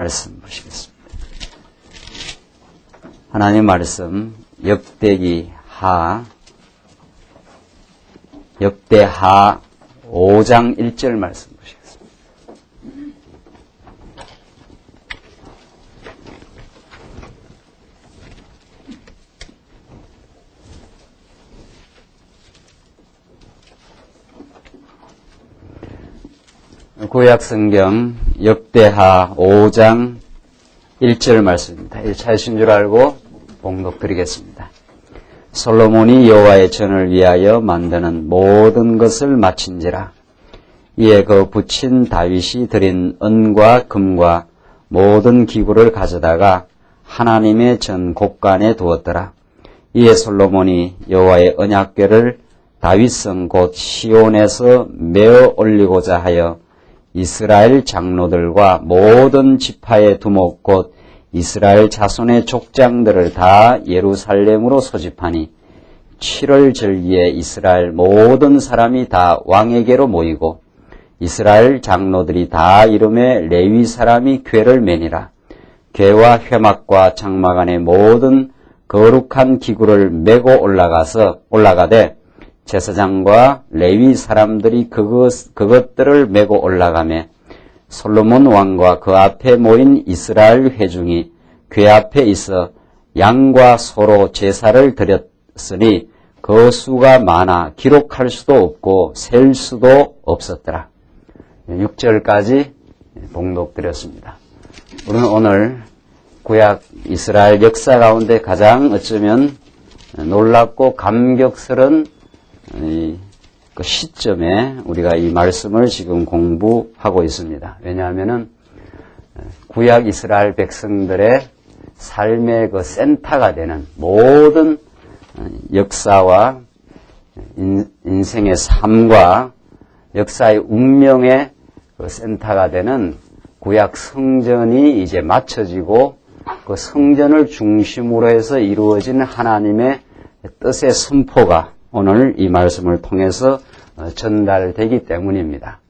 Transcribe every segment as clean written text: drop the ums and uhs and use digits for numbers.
말씀 보시겠습니다. 하나님 말씀 역대하 5장 1절 말씀 보시겠습니다. 구약성경 역대하 5장 1절 말씀입니다. 이 찾으신 줄 알고 봉독 드리겠습니다. 솔로몬이 여호와의 전을 위하여 만드는 모든 것을 마친지라. 이에 그 붙인 다윗이 드린 은과 금과 모든 기구를 가져다가 하나님의 전 곳간에 두었더라. 이에 솔로몬이 여호와의 언약궤를 다윗성 곧 시온에서 메어 올리고자 하여 이스라엘 장로들과 모든 지파의 두목 곧 이스라엘 자손의 족장들을 다 예루살렘으로 소집하니 7월 절기에 이스라엘 모든 사람이 다 왕에게로 모이고 이스라엘 장로들이 다 이름에 레위 사람이 궤를 매니라. 궤와 회막과 장막 안에 모든 거룩한 기구를 메고 올라가되 제사장과 레위 사람들이 그것들을 메고 올라가매 솔로몬 왕과 그 앞에 모인 이스라엘 회중이 궤 앞에 있어 양과 소로 제사를 드렸으니 그 수가 많아 기록할 수도 없고 셀 수도 없었더라. 6절까지 봉독드렸습니다. 우리는 오늘 구약 이스라엘 역사 가운데 가장 어쩌면 놀랍고 감격스러운 그 시점에 우리가 이 말씀을 지금 공부하고 있습니다. 왜냐하면은 구약 이스라엘 백성들의 삶의 그 센터가 되는 모든 역사와 인생의 삶과 역사의 운명의 그 센터가 되는 구약 성전이 이제 마쳐지고 그 성전을 중심으로 해서 이루어진 하나님의 뜻의 선포가 오늘 이 말씀을 통해서 전달되기 때문입니다.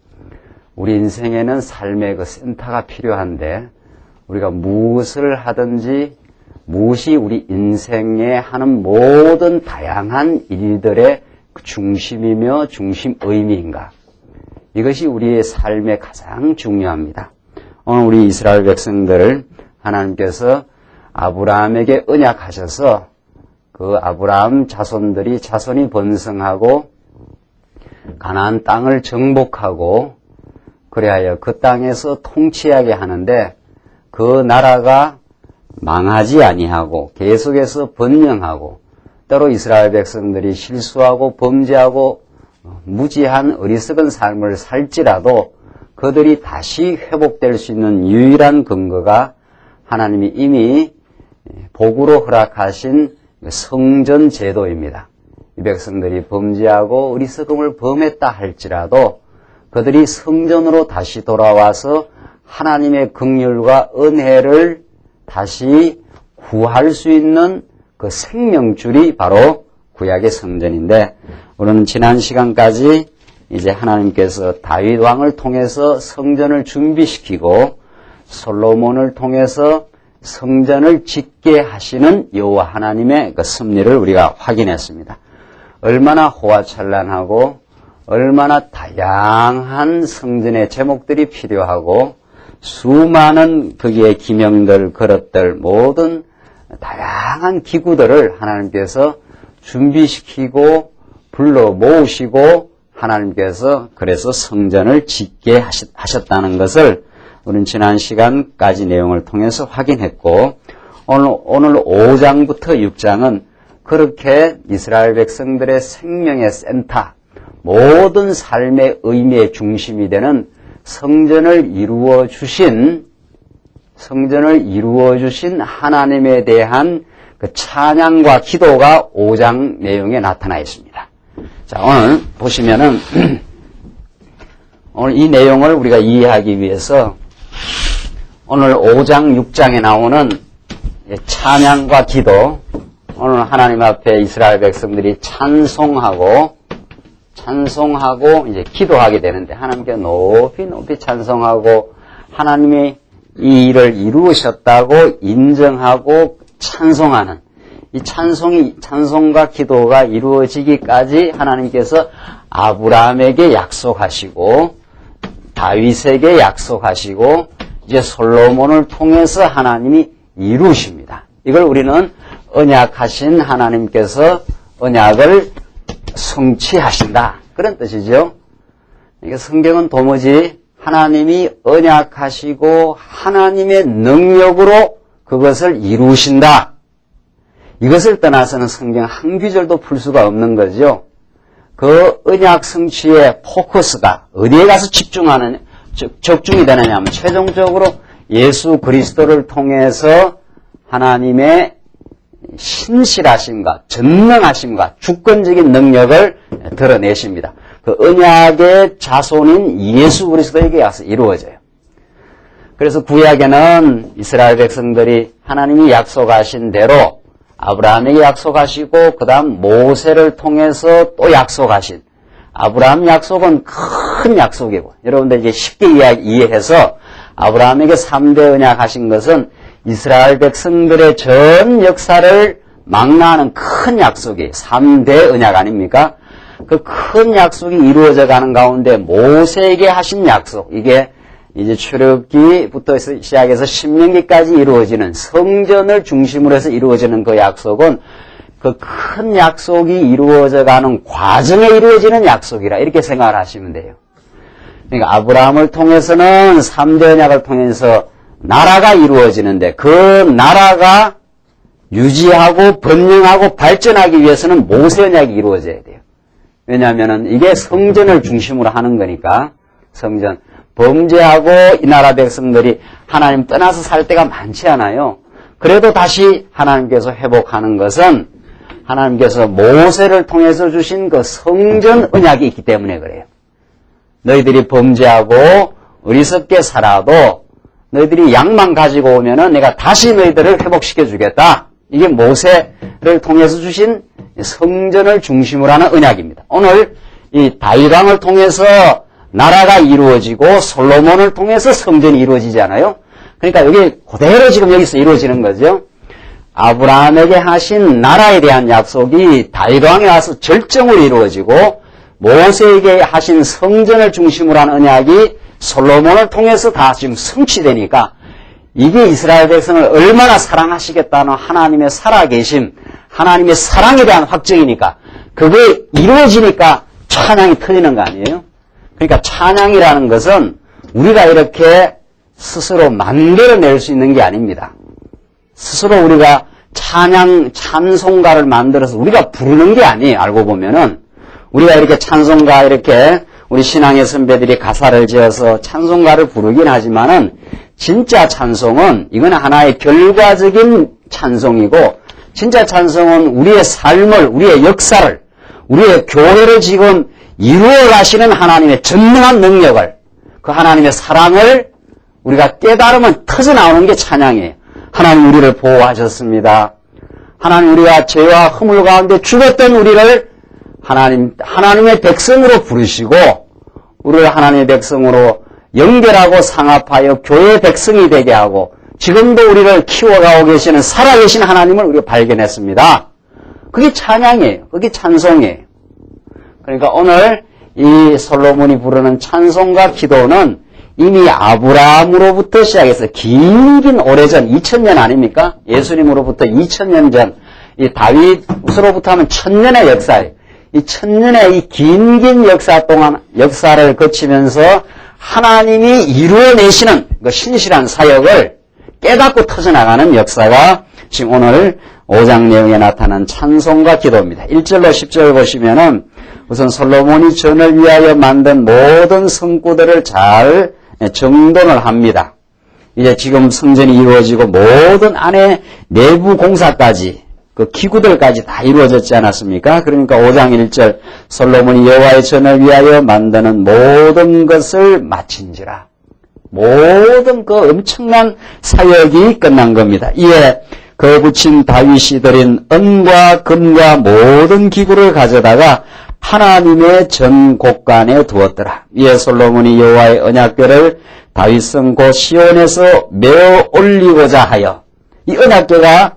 우리 인생에는 삶의 그 센터가 필요한데 우리가 무엇을 하든지 무엇이 우리 인생에 하는 모든 다양한 일들의 중심이며 중심 의미인가? 이것이 우리의 삶에 가장 중요합니다. 오늘 우리 이스라엘 백성들을 하나님께서 아브라함에게 언약하셔서 그 아브라함 자손이 번성하고 가나안 땅을 정복하고 그리하여 그 땅에서 통치하게 하는데 그 나라가 망하지 아니하고 계속해서 번영하고 때로 이스라엘 백성들이 실수하고 범죄하고 무지한 어리석은 삶을 살지라도 그들이 다시 회복될 수 있는 유일한 근거가 하나님이 이미 복으로 허락하신 성전 제도입니다. 이 백성들이 범죄하고 어리석음을 범했다 할지라도 그들이 성전으로 다시 돌아와서 하나님의 긍휼과 은혜를 다시 구할 수 있는 그 생명줄이 바로 구약의 성전인데 우리는 지난 시간까지 이제 하나님께서 다윗 왕을 통해서 성전을 준비시키고 솔로몬을 통해서 성전을 짓게 하시는 여호와 하나님의 그 섭리를 우리가 확인했습니다. 얼마나 호화찬란하고 얼마나 다양한 성전의 제목들이 필요하고 수많은 거기에 기명들, 그릇들, 모든 다양한 기구들을 하나님께서 준비시키고 불러 모으시고 하나님께서 그래서 성전을 짓게 하셨다는 것을 우리는 지난 시간까지 내용을 통해서 확인했고 오늘 5장부터 6장은 그렇게 이스라엘 백성들의 생명의 센터, 모든 삶의 의미의 중심이 되는 성전을 이루어 주신 하나님에 대한 그 찬양과 기도가 5장 내용에 나타나 있습니다. 자, 오늘 보시면은 오늘 이 내용을 우리가 이해하기 위해서 오늘 5장, 6장에 나오는 찬양과 기도, 오늘 하나님 앞에 이스라엘 백성들이 찬송하고 이제 기도하게 되는데 하나님께 높이 찬송하고 하나님이 이 일을 이루셨다고 인정하고 찬송하는 이 찬송과 기도가 이루어지기까지 하나님께서 아브라함에게 약속하시고 다윗에게 약속하시고 이제 솔로몬을 통해서 하나님이 이루십니다. 이걸 우리는 언약하신 하나님께서 언약을 성취하신다. 그런 뜻이죠. 그러니까 성경은 도무지 하나님이 언약하시고 하나님의 능력으로 그것을 이루신다. 이것을 떠나서는 성경 한 구절도 풀 수가 없는 거죠. 그 언약 성취의 포커스가 어디에 가서 적중이 되느냐 하면 최종적으로 예수 그리스도를 통해서 하나님의 신실하심과 전능하심과 주권적인 능력을 드러내십니다. 그 언약의 자손인 예수 그리스도에게 와서 이루어져요. 그래서 구약에는 이스라엘 백성들이 하나님이 약속하신 대로 아브라함에게 약속하시고 그 다음 모세를 통해서 또 약속하신 아브라함 약속은 큰 약속이고 여러분들 이제 쉽게 이해해서 아브라함에게 3대 언약하신 것은 이스라엘 백성들의 전 역사를 망라하는 큰 약속이 3대 언약 아닙니까? 그 큰 약속이 이루어져 가는 가운데 모세에게 하신 약속, 이게 이제 출애굽기부터 시작해서 신명기까지 이루어지는 성전을 중심으로 해서 이루어지는 그 약속은 그 큰 약속이 이루어져 가는 과정에 이루어지는 약속이라 이렇게 생각을 하시면 돼요. 그러니까 아브라함을 통해서는 3대 언약을 통해서 나라가 이루어지는데 그 나라가 유지하고 번영하고 발전하기 위해서는 모세 언약이 이루어져야 돼요. 왜냐하면은 이게 성전을 중심으로 하는 거니까 성전. 범죄하고 이 나라 백성들이 하나님 떠나서 살 때가 많지 않아요. 그래도 다시 하나님께서 회복하는 것은 하나님께서 모세를 통해서 주신 그 성전 언약이 있기 때문에 그래요. 너희들이 범죄하고 어리석게 살아도 너희들이 양만 가지고 오면은 내가 다시 너희들을 회복시켜 주겠다. 이게 모세를 통해서 주신 성전을 중심으로 하는 언약입니다. 오늘 이 다윗 왕을 통해서 나라가 이루어지고 솔로몬을 통해서 성전이 이루어지잖아요. 그러니까 여기 그대로 지금 여기서 이루어지는 거죠. 아브라함에게 하신 나라에 대한 약속이 다윗 왕에 와서 절정으로 이루어지고 모세에게 하신 성전을 중심으로 한 언약이 솔로몬을 통해서 다 지금 성취되니까 이게 이스라엘 백성을 얼마나 사랑하시겠다는 하나님의 살아계심, 하나님의 사랑에 대한 확증이니까 그게 이루어지니까 찬양이 터지는 거 아니에요? 그러니까 찬양이라는 것은 우리가 이렇게 스스로 만들어낼 수 있는 게 아닙니다. 스스로 우리가 찬송가를 만들어서 우리가 부르는 게 아니에요. 알고 보면은 우리가 이렇게 찬송가 이렇게 우리 신앙의 선배들이 가사를 지어서 찬송가를 부르긴 하지만은 진짜 찬송은 이건 하나의 결과적인 찬송이고 진짜 찬송은 우리의 삶을, 우리의 역사를, 우리의 교회를 지금 이루어 가시는 하나님의 전능한 능력을, 그 하나님의 사랑을 우리가 깨달으면 터져나오는 게 찬양이에요. 하나님 우리를 보호하셨습니다. 하나님 우리가 죄와 허물 가운데 죽었던 우리를 하나님의 백성으로 부르시고 우리를 하나님의 백성으로 연결하고 상합하여 교회의 백성이 되게 하고 지금도 우리를 키워가고 계시는 살아계신 하나님을 우리가 발견했습니다. 그게 찬양이에요. 그게 찬송이에요. 그러니까 오늘 이 솔로몬이 부르는 찬송과 기도는 이미 아브라함으로부터 시작해서 긴 오래전 2000년 아닙니까? 예수님으로부터 2000년 전 이 다윗으로부터 하면 1000년의 역사예요. 이 1000년의 이 긴 역사 동안 역사를 거치면서 하나님이 이루어내시는 그 신실한 사역을 깨닫고 터져나가는 역사가 지금 오늘 5장 내용에 나타난 찬송과 기도입니다. 1절로 10절 보시면은 우선 솔로몬이 전을 위하여 만든 모든 성구들을 잘 정돈을 합니다. 이제 지금 성전이 이루어지고 모든 안에 내부 공사까지 그 기구들까지 다 이루어졌지 않았습니까? 그러니까 5장 1절 솔로몬이 여호와의 전을 위하여 만드는 모든 것을 마친지라. 모든 그 엄청난 사역이 끝난 겁니다. 이에 그 붙인 다윗이 드린 은과 금과 모든 기구를 가져다가 하나님의 전 곳간에 두었더라. 이에 솔로몬이 여호와의 언약궤를 다윗성 곧 시온에서 메어 올리고자 하여. 이 언약궤가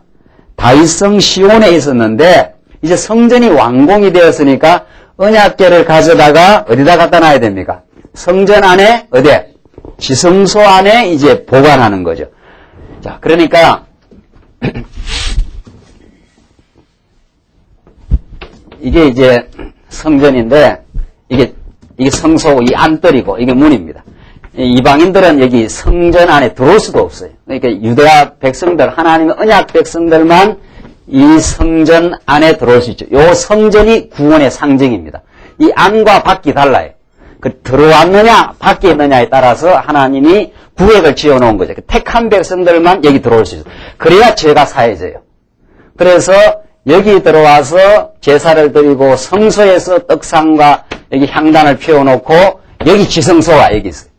다윗성 시온에 있었는데 이제 성전이 완공이 되었으니까 언약궤를 가져다가 어디다 갖다 놔야 됩니까? 성전 안에 어디에? 지성소 안에 이제 보관하는 거죠. 자, 그러니까 이게 이제 성전인데 이게 성소고 이 안뜰이고 이게 문입니다. 이방인들은 여기 성전 안에 들어올 수도 없어요. 그러니까 유대아 백성들, 하나님의 언약 백성들만 이 성전 안에 들어올 수 있죠. 요 성전이 구원의 상징입니다. 이 안과 밖이 달라요. 그 들어왔느냐 밖에 있느냐에 따라서 하나님이 구획을 지어놓은 거죠. 그 택한 백성들만 여기 들어올 수 있어요. 그래야 죄가 사해져요. 그래서 여기 들어와서 제사를 드리고 성소에서 떡상과 여기 향단을 피워놓고 여기 지성소가 여기 있어요.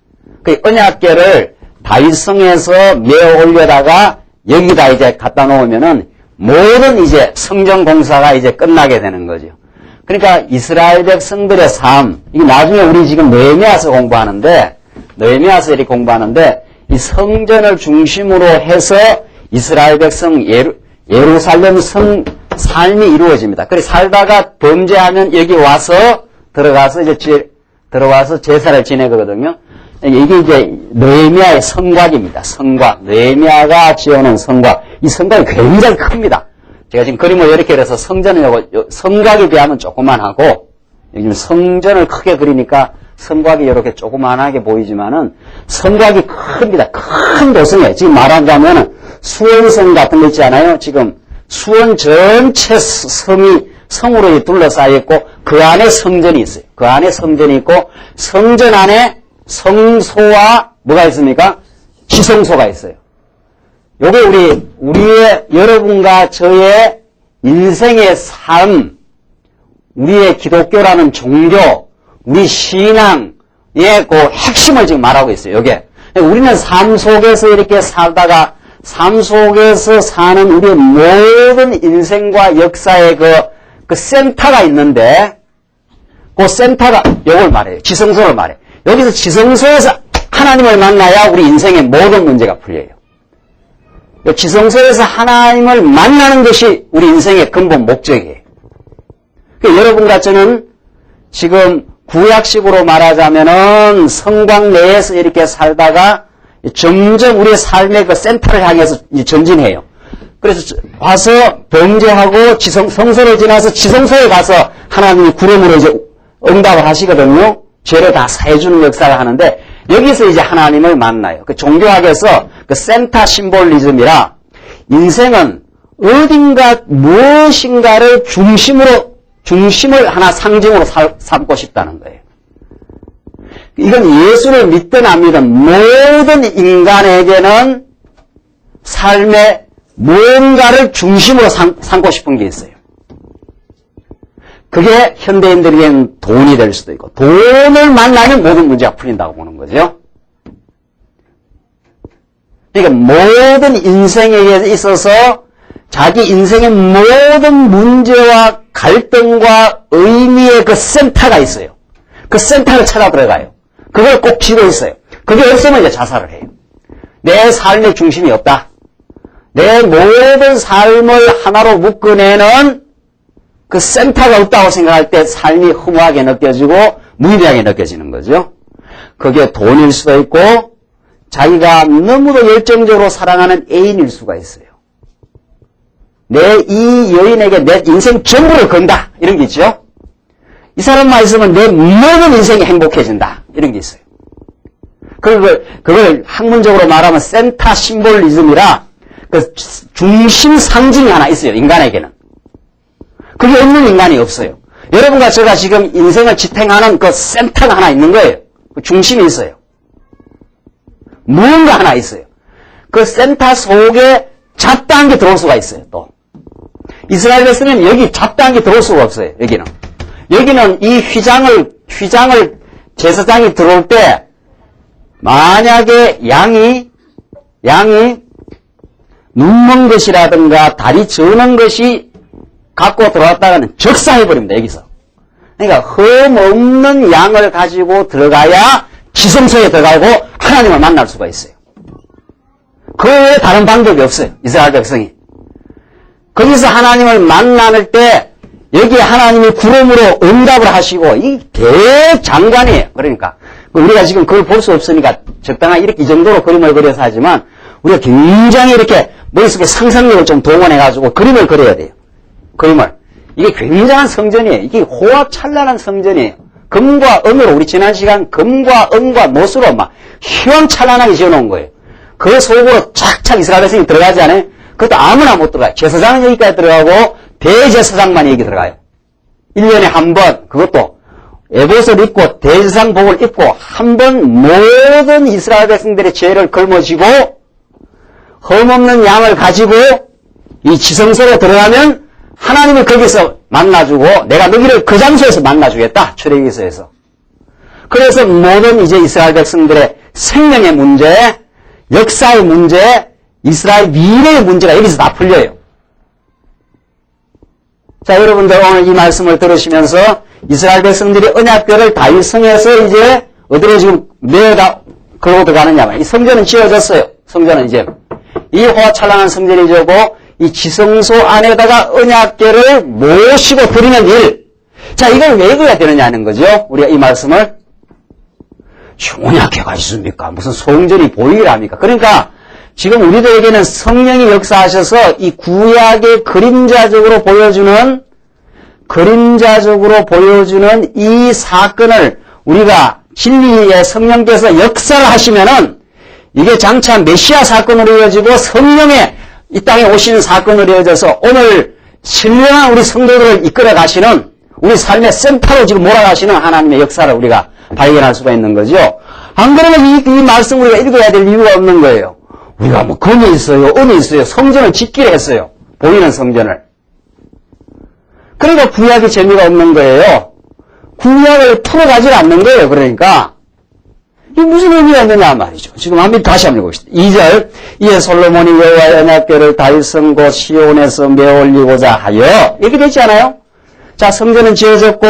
그 언약궤를 다윗성에서 메어 올려다가 여기다 이제 갖다 놓으면은 모든 이제 성전 공사가 이제 끝나게 되는 거죠. 그러니까 이스라엘 백성들의 삶, 이게 나중에 우리 지금 느헤미야서 공부하는데, 느헤미야서 이렇게 공부하는데, 이 성전을 중심으로 해서 이스라엘 백성 예루살렘 성 삶이 이루어집니다. 그래서 살다가 범죄하면 여기 와서 들어가서 이제 들어와서 제사를 지내거든요. 이게 이제 느헤미야의 성곽입니다. 성곽. 느헤미야가 지어놓은 성곽. 이 성곽이 굉장히 큽니다. 제가 지금 그림을 이렇게 그래서 성전은 성곽에 비하면 조그만하고, 요즘 성전을 크게 그리니까 성곽이 이렇게 조그만하게 보이지만은 성곽이 큽니다. 큰 도성이에요. 지금 말하자면 수원성 같은 거 있지 않아요? 지금 수원 전체 성으로 둘러싸여 있고 그 안에 성전이 있어요. 그 안에 성전이 있고 성전 안에 성소와 뭐가 있습니까? 지성소가 있어요. 요게 우리의 여러분과 저의 인생의 삶, 우리의 기독교라는 종교, 우리 신앙의 그 핵심을 지금 말하고 있어요. 요게. 우리는 삶 속에서 이렇게 살다가 삶 속에서 사는 우리의 모든 인생과 역사의 그 센터가 있는데 그 센터가 요걸 말해요. 지성소를 말해요. 여기서 지성소에서 하나님을 만나야 우리 인생의 모든 문제가 풀려요. 지성소에서 하나님을 만나는 것이 우리 인생의 근본 목적이에요. 그러니까 여러분과 저는 지금 구약식으로 말하자면은 성곽 내에서 이렇게 살다가 점점 우리의 삶의 그 센터를 향해서 전진해요. 그래서 와서 범죄하고 성소를 지나서 지성소에 가서 하나님이 구름으로 이제 응답을 하시거든요. 죄를 다 사해주는 역사를 하는데 여기서 이제 하나님을 만나요. 그 종교학에서 그 센터 심볼리즘이라 인생은 어딘가 무엇인가를 중심을 하나 상징으로 삼고 싶다는 거예요. 이건 예수를 믿든 안 믿든 모든 인간에게는 삶의 무언가를 중심으로 삼고 싶은 게 있어요. 그게 현대인들에게는 돈이 될 수도 있고 돈을 만나면 모든 문제가 풀린다고 보는 거죠. 그러니까 모든 인생에 있어서 자기 인생의 모든 문제와 갈등과 의미의 그 센터가 있어요. 그 센터를 찾아 들어가요. 그걸 꼭 쥐고 있어요. 그게 없으면 이제 자살을 해요. 내 삶의 중심이 없다. 내 모든 삶을 하나로 묶어내는 그 센터가 없다고 생각할 때 삶이 허무하게 느껴지고 무의미하게 느껴지는 거죠. 그게 돈일 수도 있고 자기가 너무도 열정적으로 사랑하는 애인일 수가 있어요. 내 이 여인에게 내 인생 전부를 건다. 이런 게 있죠. 이 사람만 있으면 내 모든 인생이 행복해진다. 이런 게 있어요. 그걸 학문적으로 말하면 센터 심볼리즘이라 그 중심 상징이 하나 있어요. 인간에게는. 그게 없는 인간이 없어요. 여러분과 제가 지금 인생을 지탱하는 그 센터가 하나 있는 거예요. 그 중심이 있어요. 무언가 하나 있어요. 그 센터 속에 잡다한 게 들어올 수가 있어요. 또 이스라엘 백성은 여기 잡다한 게 들어올 수가 없어요. 여기는 이 휘장을 제사장이 들어올 때 만약에 양이 눈먼 것이라든가 다리 저는 것이 갖고 들어왔다가는 적사해버립니다. 여기서. 그러니까 흠 없는 양을 가지고 들어가야 지성소에 들어가고 하나님을 만날 수가 있어요. 그 외에 다른 방법이 없어요. 이스라엘 백성이. 거기서 하나님을 만날 때 여기에 하나님이 구름으로 응답을 하시고 이 대장관이에요. 그러니까 우리가 지금 그걸 볼 수 없으니까 적당한 이렇게 이 정도로 그림을 그려서 하지만 우리가 굉장히 이렇게 머릿속에 상상력을 좀 동원해가지고 그림을 그려야 돼요. 그림을. 이게 굉장한 성전이에요. 이게 호화찬란한 성전이에요. 금과 은으로 우리 지난 시간 금과 은과 못으로 막 휘황찬란하게 지어놓은 거예요. 그 속으로 착착 이스라엘 백성이 들어가지 않아요? 그것도 아무나 못 들어가요. 제사장은 여기까지 들어가고 대제사장만 여기 들어가요. 1년에 한 번 그것도 에봇을 입고 대제사장복을 입고 한 번 모든 이스라엘 백성들의 죄를 걸머쥐고 흠없는 양을 가지고 이 지성소로 들어가면 하나님을 거기서 만나주고 내가 너희를 그 장소에서 만나주겠다. 출애굽기서에서. 그래서 모든 이제 이스라엘 백성들의 생명의 문제, 역사의 문제, 이스라엘 미래의 문제가 여기서 다 풀려요. 자, 여러분들 오늘 이 말씀을 들으시면서 이스라엘 백성들이 언약궤를 다윗성에서 이제 어디로 지금 메어다 걸고 들어가느냐. 이 성전은 지어졌어요. 성전은 이제 이 호화찬란한 성전이 지어고 이 지성소 안에다가 언약궤를 모시고 드리는 일. 자, 이걸 왜 그래야 되느냐는 거죠. 우리가 이 말씀을. 언약궤가 있습니까? 무슨 성전이 보이랍니까? 그러니까 지금 우리들에게는 성령이 역사하셔서 이 구약의 그림자적으로 보여주는 이 사건을 우리가 진리의 성령께서 역사를 하시면은 이게 장차 메시아 사건으로 이어지고 성령의 이 땅에 오시는 사건으로 이어져서 오늘 신령한 우리 성도들을 이끌어 가시는 우리 삶의 센터로 지금 몰아가시는 하나님의 역사를 우리가 발견할 수가 있는 거죠. 안 그러면 이 말씀 우리가 읽어야 될 이유가 없는 거예요. 우리가 뭐 금이 있어요, 은이 있어요, 성전을 짓기로 했어요. 보이는 성전을. 그러니까 구약이 재미가 없는 거예요. 구약을 풀어가지 않는 거예요. 그러니까 이게 무슨 의미가 있느냐 말이죠. 지금 다시 한번 읽어봅시다. 2절 이에 솔로몬이 여호와의 언약궤를 다윗성 곧 시온에서 메어 올리고자 하여 이렇게 되지 않아요? 자, 성전은 지어졌고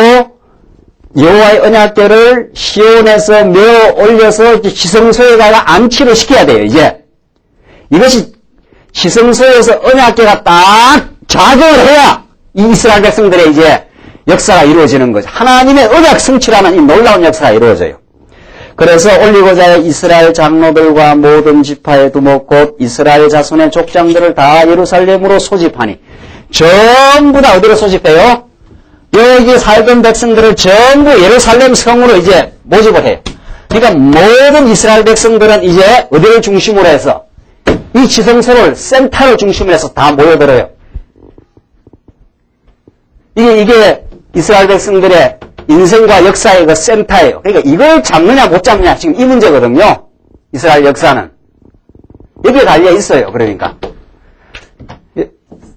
여호와의 언약궤를 시온에서 메어 올려서 지성소에다가 안치를 시켜야 돼요. 이제 이것이 지성소에서 언약궤가 딱 작용을 해야 이 이스라엘 백성들의 이제 역사가 이루어지는 거죠. 하나님의 언약 성취라는 이 놀라운 역사가 이루어져요. 그래서 올리고자 하여 이스라엘 장로들과 모든 지파의 두목 곧 이스라엘 자손의 족장들을 다 예루살렘으로 소집하니 전부 다 어디로 소집해요? 여기 살던 백성들을 전부 예루살렘 성으로 이제 모집을 해요. 그러니까 모든 이스라엘 백성들은 이제 어디를 중심으로 해서 이 지성소를 센터를 중심으로 해서 다 모여들어요. 이게 이스라엘 백성들의 인생과 역사의 그 센터예요. 그러니까 이걸 잡느냐 못 잡느냐 지금 이 문제거든요. 이스라엘 역사는. 여기에 달려 있어요. 그러니까.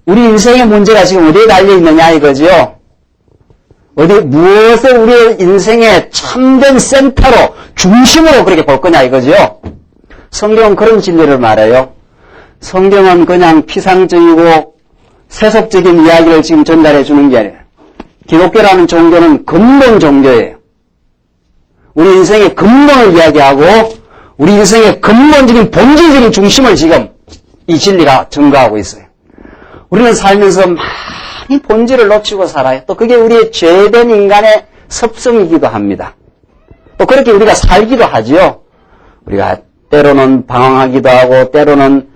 우리 인생의 문제가 지금 어디에 달려 있느냐 이거죠. 무엇을 우리의 인생의 참된 센터로, 중심으로 그렇게 볼 거냐 이거죠. 성경은 그런 진리를 말해요. 성경은 그냥 피상적이고 세속적인 이야기를 지금 전달해 주는 게 아니라 기독교라는 종교는 근본 종교예요. 우리 인생의 근본을 이야기하고 우리 인생의 근본적인 본질적인 중심을 지금 이 진리가 증거하고 있어요. 우리는 살면서 많이 본질을 놓치고 살아요. 또 그게 우리의 죄된 인간의 습성이기도 합니다. 또 그렇게 우리가 살기도 하지요. 우리가 때로는 방황하기도 하고 때로는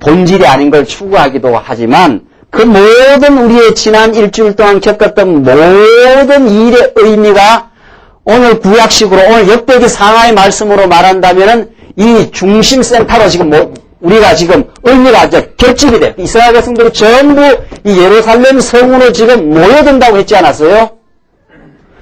본질이 아닌 걸 추구하기도 하지만 그 모든 우리의 지난 일주일 동안 겪었던 모든 일의 의미가 오늘 구약식으로 오늘 역대기 상하의 말씀으로 말한다면은 이 중심 센터로 지금 우리가 지금 의미가 이제 결집이 돼요. 이스라엘 백성들이 전부 이 예루살렘 성으로 지금 모여든다고 했지 않았어요?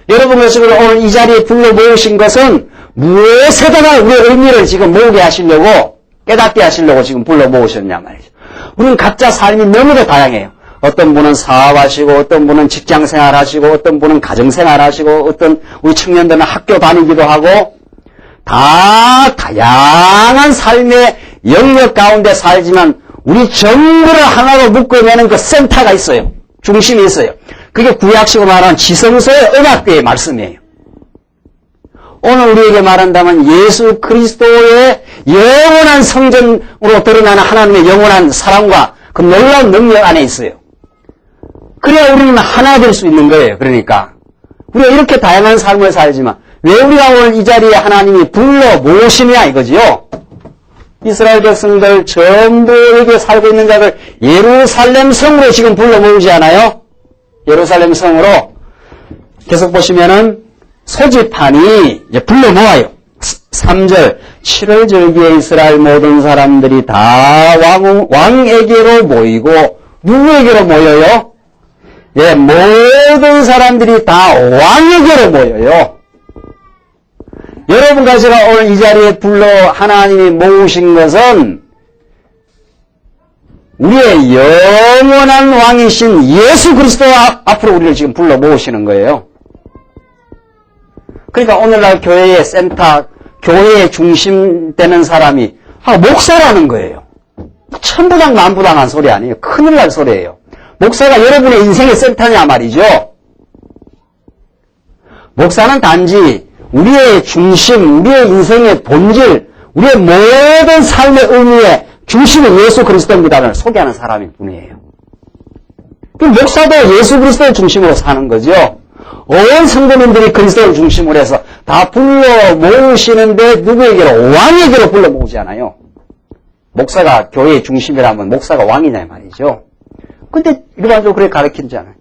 여러분을 지금 오늘 이 자리에 불러 모으신 것은 무엇에다가 우리의 의미를 지금 모으게 하시려고 깨닫게 하시려고 지금 불러 모으셨냐 말이죠. 우리는 각자 삶이 너무도 다양해요. 어떤 분은 사업하시고 어떤 분은 직장생활 하시고 어떤 분은 가정생활 하시고 어떤 우리 청년들은 학교 다니기도 하고 다 다양한 삶의 영역 가운데 살지만 우리 전부를 하나로 묶어내는 그 센터가 있어요. 중심이 있어요. 그게 구약식으로 말하는 지성소의 언약궤의 말씀이에요. 오늘 우리에게 말한다면 예수 그리스도의 영원한 성전으로 드러나는 하나님의 영원한 사랑과 그 놀라운 능력 안에 있어요. 그래야 우리는 하나 될 수 있는 거예요. 그러니까 우리가 이렇게 다양한 삶을 살지만 왜 우리가 오늘 이 자리에 하나님이 불러 모으시냐 이거지요. 이스라엘 백성들 전부 여기 살고 있는 자들 예루살렘 성으로 지금 불러 모으지 않아요? 예루살렘 성으로 계속 보시면은 소집하니 이제 불러 모아요. 3절 7월 절기에 이스라엘 모든 사람들이 다 왕에게로 모이고 누구에게로 모여요? 예, 모든 사람들이 다 왕에게로 모여요. 여러분과 제가 오늘 이 자리에 불러 하나님이 모으신 것은 우리의 영원한 왕이신 예수 그리스도 앞으로 우리를 지금 불러 모으시는 거예요. 그러니까 오늘날 교회의 센터, 교회의 중심 되는 사람이 목사라는 거예요. 천부당 만부당한 소리 아니에요. 큰일 날 소리예요. 목사가 여러분의 인생의 센터냐 말이죠. 목사는 단지 우리의 중심, 우리의 인생의 본질, 우리의 모든 삶의 의미의 중심은 예수 그리스도입니다를 소개하는 사람일 뿐이에요. 목사도 예수 그리스도를 중심으로 사는 거죠. 온 성도님들이 그리스도를 중심으로 해서 다 불러 모으시는데 누구에게로? 왕에게로 불러 모으지 않아요. 목사가 교회의 중심이라면 목사가 왕이냐 말이죠. 근데 일반적으로 그렇게 가르치지 않아요.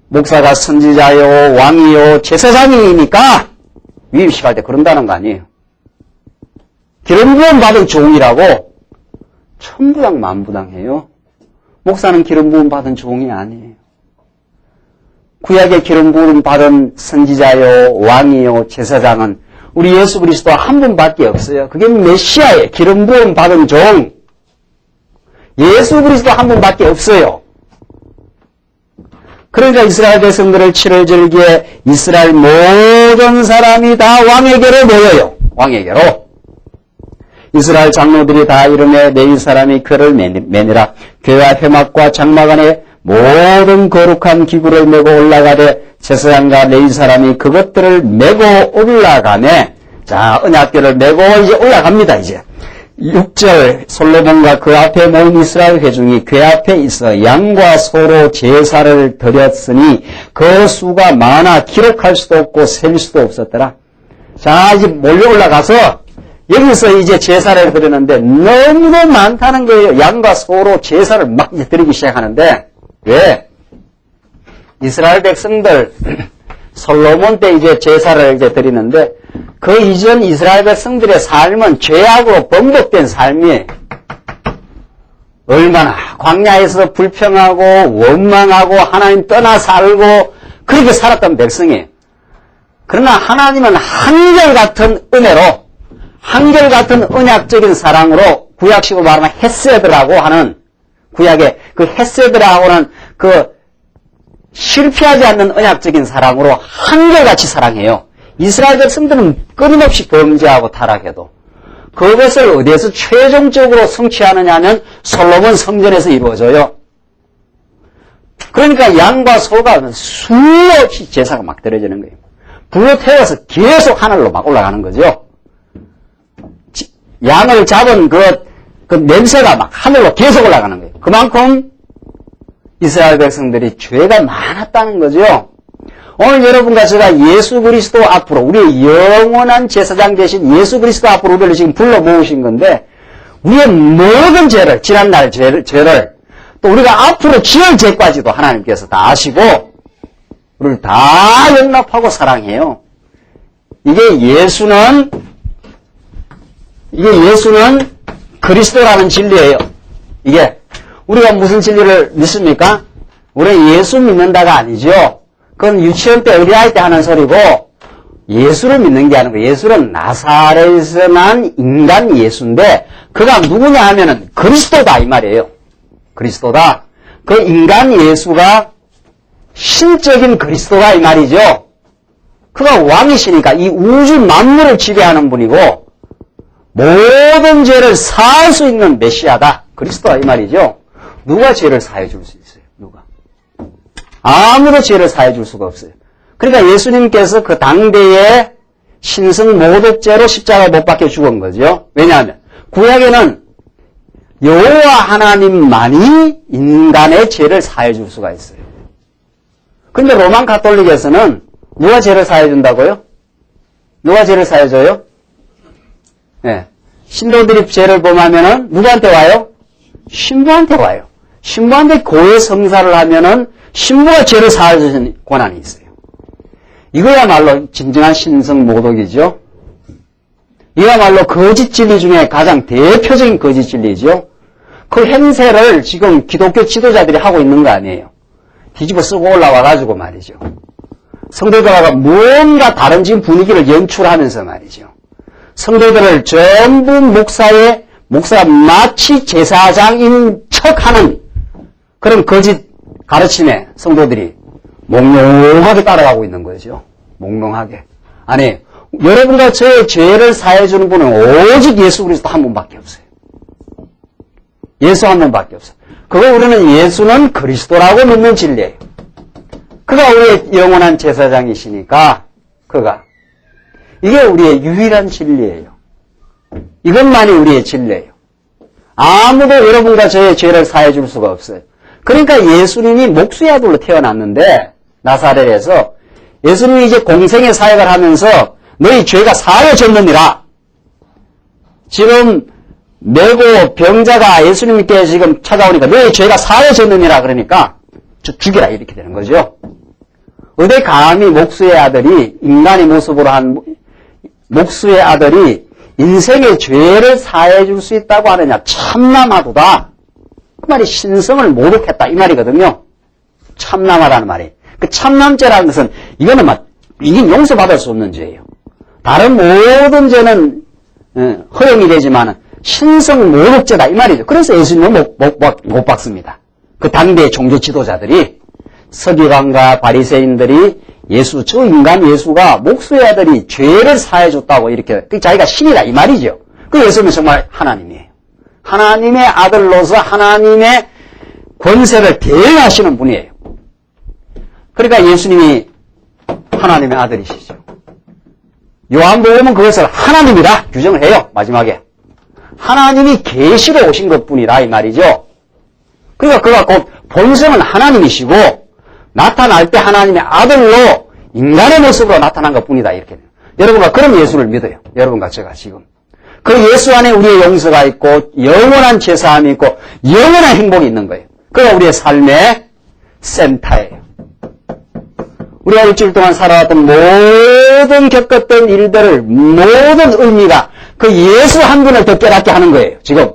목사가 선지자요, 왕이요, 제사장이니까 위임식 할 때 그런다는 거 아니에요. 기름 부음 받은 종이라고 천부당 만부당해요. 목사는 기름 부음 받은 종이 아니에요. 구약의 기름 부음 받은 선지자요, 왕이요, 제사장은 우리 예수 그리스도 한 분밖에 없어요. 그게 메시아예요. 기름 부음 받은 종. 예수 그리스도 한 분밖에 없어요. 그러니까 이스라엘 백성들을 7월 절기에 이스라엘 모든 사람이 다 왕에게로 모여요. 왕에게로. 이스라엘 장로들이 다 이름에 레위 사람이 그를 매니라. 괴와 회막과 장막 안에 모든 거룩한 기구를 메고 올라가되 제사장과 레위 사람이 그것들을 메고 올라가네. 자, 언약궤를 메고 이제 올라갑니다. 이제 6절 솔로몬과 그 앞에 모인 이스라엘 회중이 궤 앞에 있어 양과 소로 제사를 드렸으니 그 수가 많아 기록할 수도 없고 셀 수도 없었더라. 자, 이제 몰려 올라가서 여기서 이제 제사를 드리는데 너무도 많다는 거예요. 양과 소로 제사를 막 이제 드리기 시작하는데 왜? 이스라엘 백성들 솔로몬 때 이제 제사를 이제 드리는데 그 이전 이스라엘 백성들의 삶은 죄악으로 번복된 삶이에요. 얼마나 광야에서 불평하고 원망하고 하나님 떠나 살고 그렇게 살았던 백성이에요. 그러나 하나님은 한결같은 은혜로 한결같은 언약적인 사랑으로 구약식으로 말하면 헤세드라고 하는 구약의 그 헤세드라고는 그 실패하지 않는 언약적인 사랑으로 한결같이 사랑해요. 이스라엘 백성들은 끊임없이 범죄하고 타락해도 그것을 어디에서 최종적으로 성취하느냐 하면 솔로몬 성전에서 이루어져요. 그러니까 양과 소가 수없이 제사가 막 드려지는 거예요. 불로 태워서 계속 하늘로 막 올라가는 거죠. 양을 잡은 그 냄새가 막 하늘로 계속 올라가는 거예요. 그만큼 이스라엘 백성들이 죄가 많았다는 거죠. 오늘 여러분과 제가 예수 그리스도 앞으로 우리의 영원한 제사장 되신 예수 그리스도 앞으로 우리를 지금 불러 모으신 건데 우리의 모든 죄를 지난날 죄를 또 우리가 앞으로 지을 죄까지도 하나님께서 다 아시고 우리를 다 용납하고 사랑해요. 이게 예수는 그리스도라는 진리예요. 이게 우리가 무슨 진리를 믿습니까? 우리는 예수 믿는다가 아니죠. 그건 유치원 때 어린아이 때 하는 소리고 예수를 믿는 게 아니고 예수는 나사렛에서 난 인간 예수인데 그가 누구냐 하면은 그리스도다 이 말이에요. 그리스도다. 그 인간 예수가 신적인 그리스도가 이 말이죠. 그가 왕이시니까 이 우주 만물을 지배하는 분이고 모든 죄를 사할 수 있는 메시아다. 그리스도가 이 말이죠. 누가 죄를 사해 줄 수 있어요? 누가? 아무도 죄를 사해 줄 수가 없어요. 그러니까 예수님께서 그 당대에 신성 모독죄로 십자가에 못 박혀 죽은 거죠. 왜냐하면 구약에는 여호와 하나님만이 인간의 죄를 사해 줄 수가 있어요. 근데 로만 가톨릭에서는 누가 죄를 사해 준다고요? 누가 죄를 사해 줘요? 네. 신도들이 죄를 범하면은 누구한테 와요? 신부한테 와요. 신부한테 고해 성사를 하면은 신부가 죄를 사해 주는 권한이 있어요. 이거야말로 진정한 신성 모독이죠. 이거야말로 거짓 진리 중에 가장 대표적인 거짓 진리죠. 그 행세를 지금 기독교 지도자들이 하고 있는 거 아니에요. 뒤집어 쓰고 올라와가지고 말이죠. 성도들하고 뭔가 다른 지금 분위기를 연출하면서 말이죠. 성도들을 전부 목사 마치 제사장인 척하는 그런 거짓 가르침에 성도들이 몽롱하게 따라가고 있는 거죠. 몽롱하게. 아니, 여러분과 저의 죄를 사해주는 분은 오직 예수 그리스도 한 분밖에 없어요. 예수 한 분밖에 없어요. 그거 우리는 예수는 그리스도라고 믿는 진리예요. 그가 우리의 영원한 제사장이시니까 그가. 이게 우리의 유일한 진리예요. 이것만이 우리의 진리예요. 아무도 여러분과 저의 죄를 사해줄 수가 없어요. 그러니까 예수님이 목수의 아들로 태어났는데 나사렛에서 예수님이 이제 공생의 사역을 하면서 너희 죄가 사해졌느니라. 지금 내고 병자가 예수님께 지금 찾아오니까 너희 죄가 사해졌느니라 그러니까 죽여라 이렇게 되는 거죠. 어디 감히 목수의 아들이 인간의 모습으로 한 목수의 아들이 인생의 죄를 사해줄 수 있다고 하느냐. 참남하도다. 그 말이 신성을 모독했다 이 말이거든요. 참남하다는 말이. 그 참남죄라는 것은 이거는 이게 용서받을 수 없는 죄예요. 다른 모든 죄는 허용이 되지만 신성 모독죄다 이 말이죠. 그래서 예수님은 못 박습니다. 그 당대의 종교 지도자들이 서기관과 바리새인들이 저 인간 예수가 목수의 아들이 죄를 사해줬다고 이렇게 자기가 신이다 이 말이죠. 그 예수님은 정말 하나님이에요. 하나님의 아들로서 하나님의 권세를 대행하시는 분이에요. 그러니까 예수님이 하나님의 아들이시죠. 요한복음은 그것을 하나님이라 규정을 해요. 마지막에. 하나님이 계시로 오신 것뿐이다 이 말이죠. 그러니까 그가 곧 본성은 하나님이시고 나타날 때 하나님의 아들로 인간의 모습으로 나타난 것뿐이다 이렇게 돼요. 여러분과 그런 예수를 믿어요. 여러분과 제가 지금. 그 예수 안에 우리의 용서가 있고 영원한 제사함이 있고 영원한 행복이 있는 거예요. 그가 우리의 삶의 센터예요. 우리가 일주일 동안 살아왔던 모든 겪었던 일들을 모든 의미가 그 예수 한 분을 더 깨닫게 하는 거예요. 지금.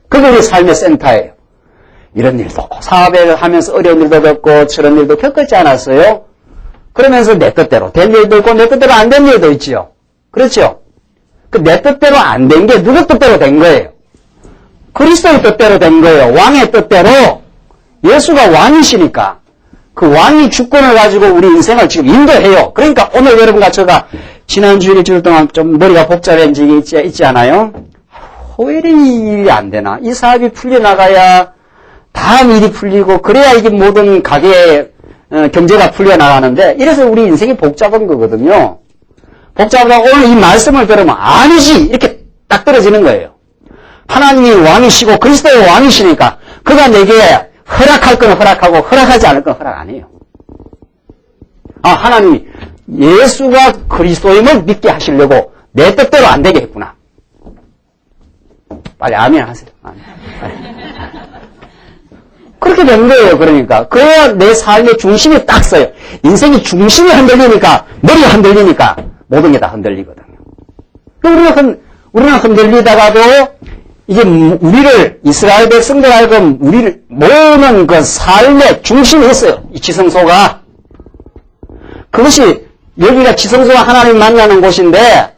그게 우리 삶의 센터예요. 이런 일도 없고 사업을 하면서 어려운 일도 겪고 저런 일도 겪었지 않았어요? 그러면서 내 뜻대로 된 일도 있고 내 뜻대로 안 된 일도 있지요. 그렇죠? 그 내 뜻대로 안 된 게 누구 뜻대로 된 거예요? 그리스도의 뜻대로 된 거예요. 왕의 뜻대로. 예수가 왕이시니까 그 왕이 주권을 가지고 우리 인생을 지금 인도해요. 그러니까 오늘 여러분과 제가 지난주 일주일 동안 좀 머리가 복잡한 적이 있지 않아요? 왜 이리 일이 안 되나? 이 사업이 풀려나가야 다음 일이 풀리고 그래야 이게 모든 가게의 경제가 풀려나가는데 이래서 우리 인생이 복잡한 거거든요. 복잡하다 오늘 이 말씀을 들으면 아니지 이렇게 딱 떨어지는 거예요. 하나님이 왕이시고 그리스도의 왕이시니까 그가 내게 허락할 건 허락하고 허락하지 않을 건 허락 안 해요. 하나님이 예수가 그리스도임을 믿게 하시려고 내 뜻대로 안 되게 했구나. 빨리 아멘 하세요. 아멘. 그렇게 된 거예요. 그러니까 그래야 내 삶의 중심이 딱 서요. 인생의 중심이 흔들리니까 머리가 흔들리니까 모든 게 다 흔들리거든요. 우리는 흔들리다가도 이제 우리를 이스라엘 백성들 알고 우리를 모으는 그 삶의 중심이 있어요. 이 지성소가. 그것이 여기가 지성소와 하나님 만나는 곳인데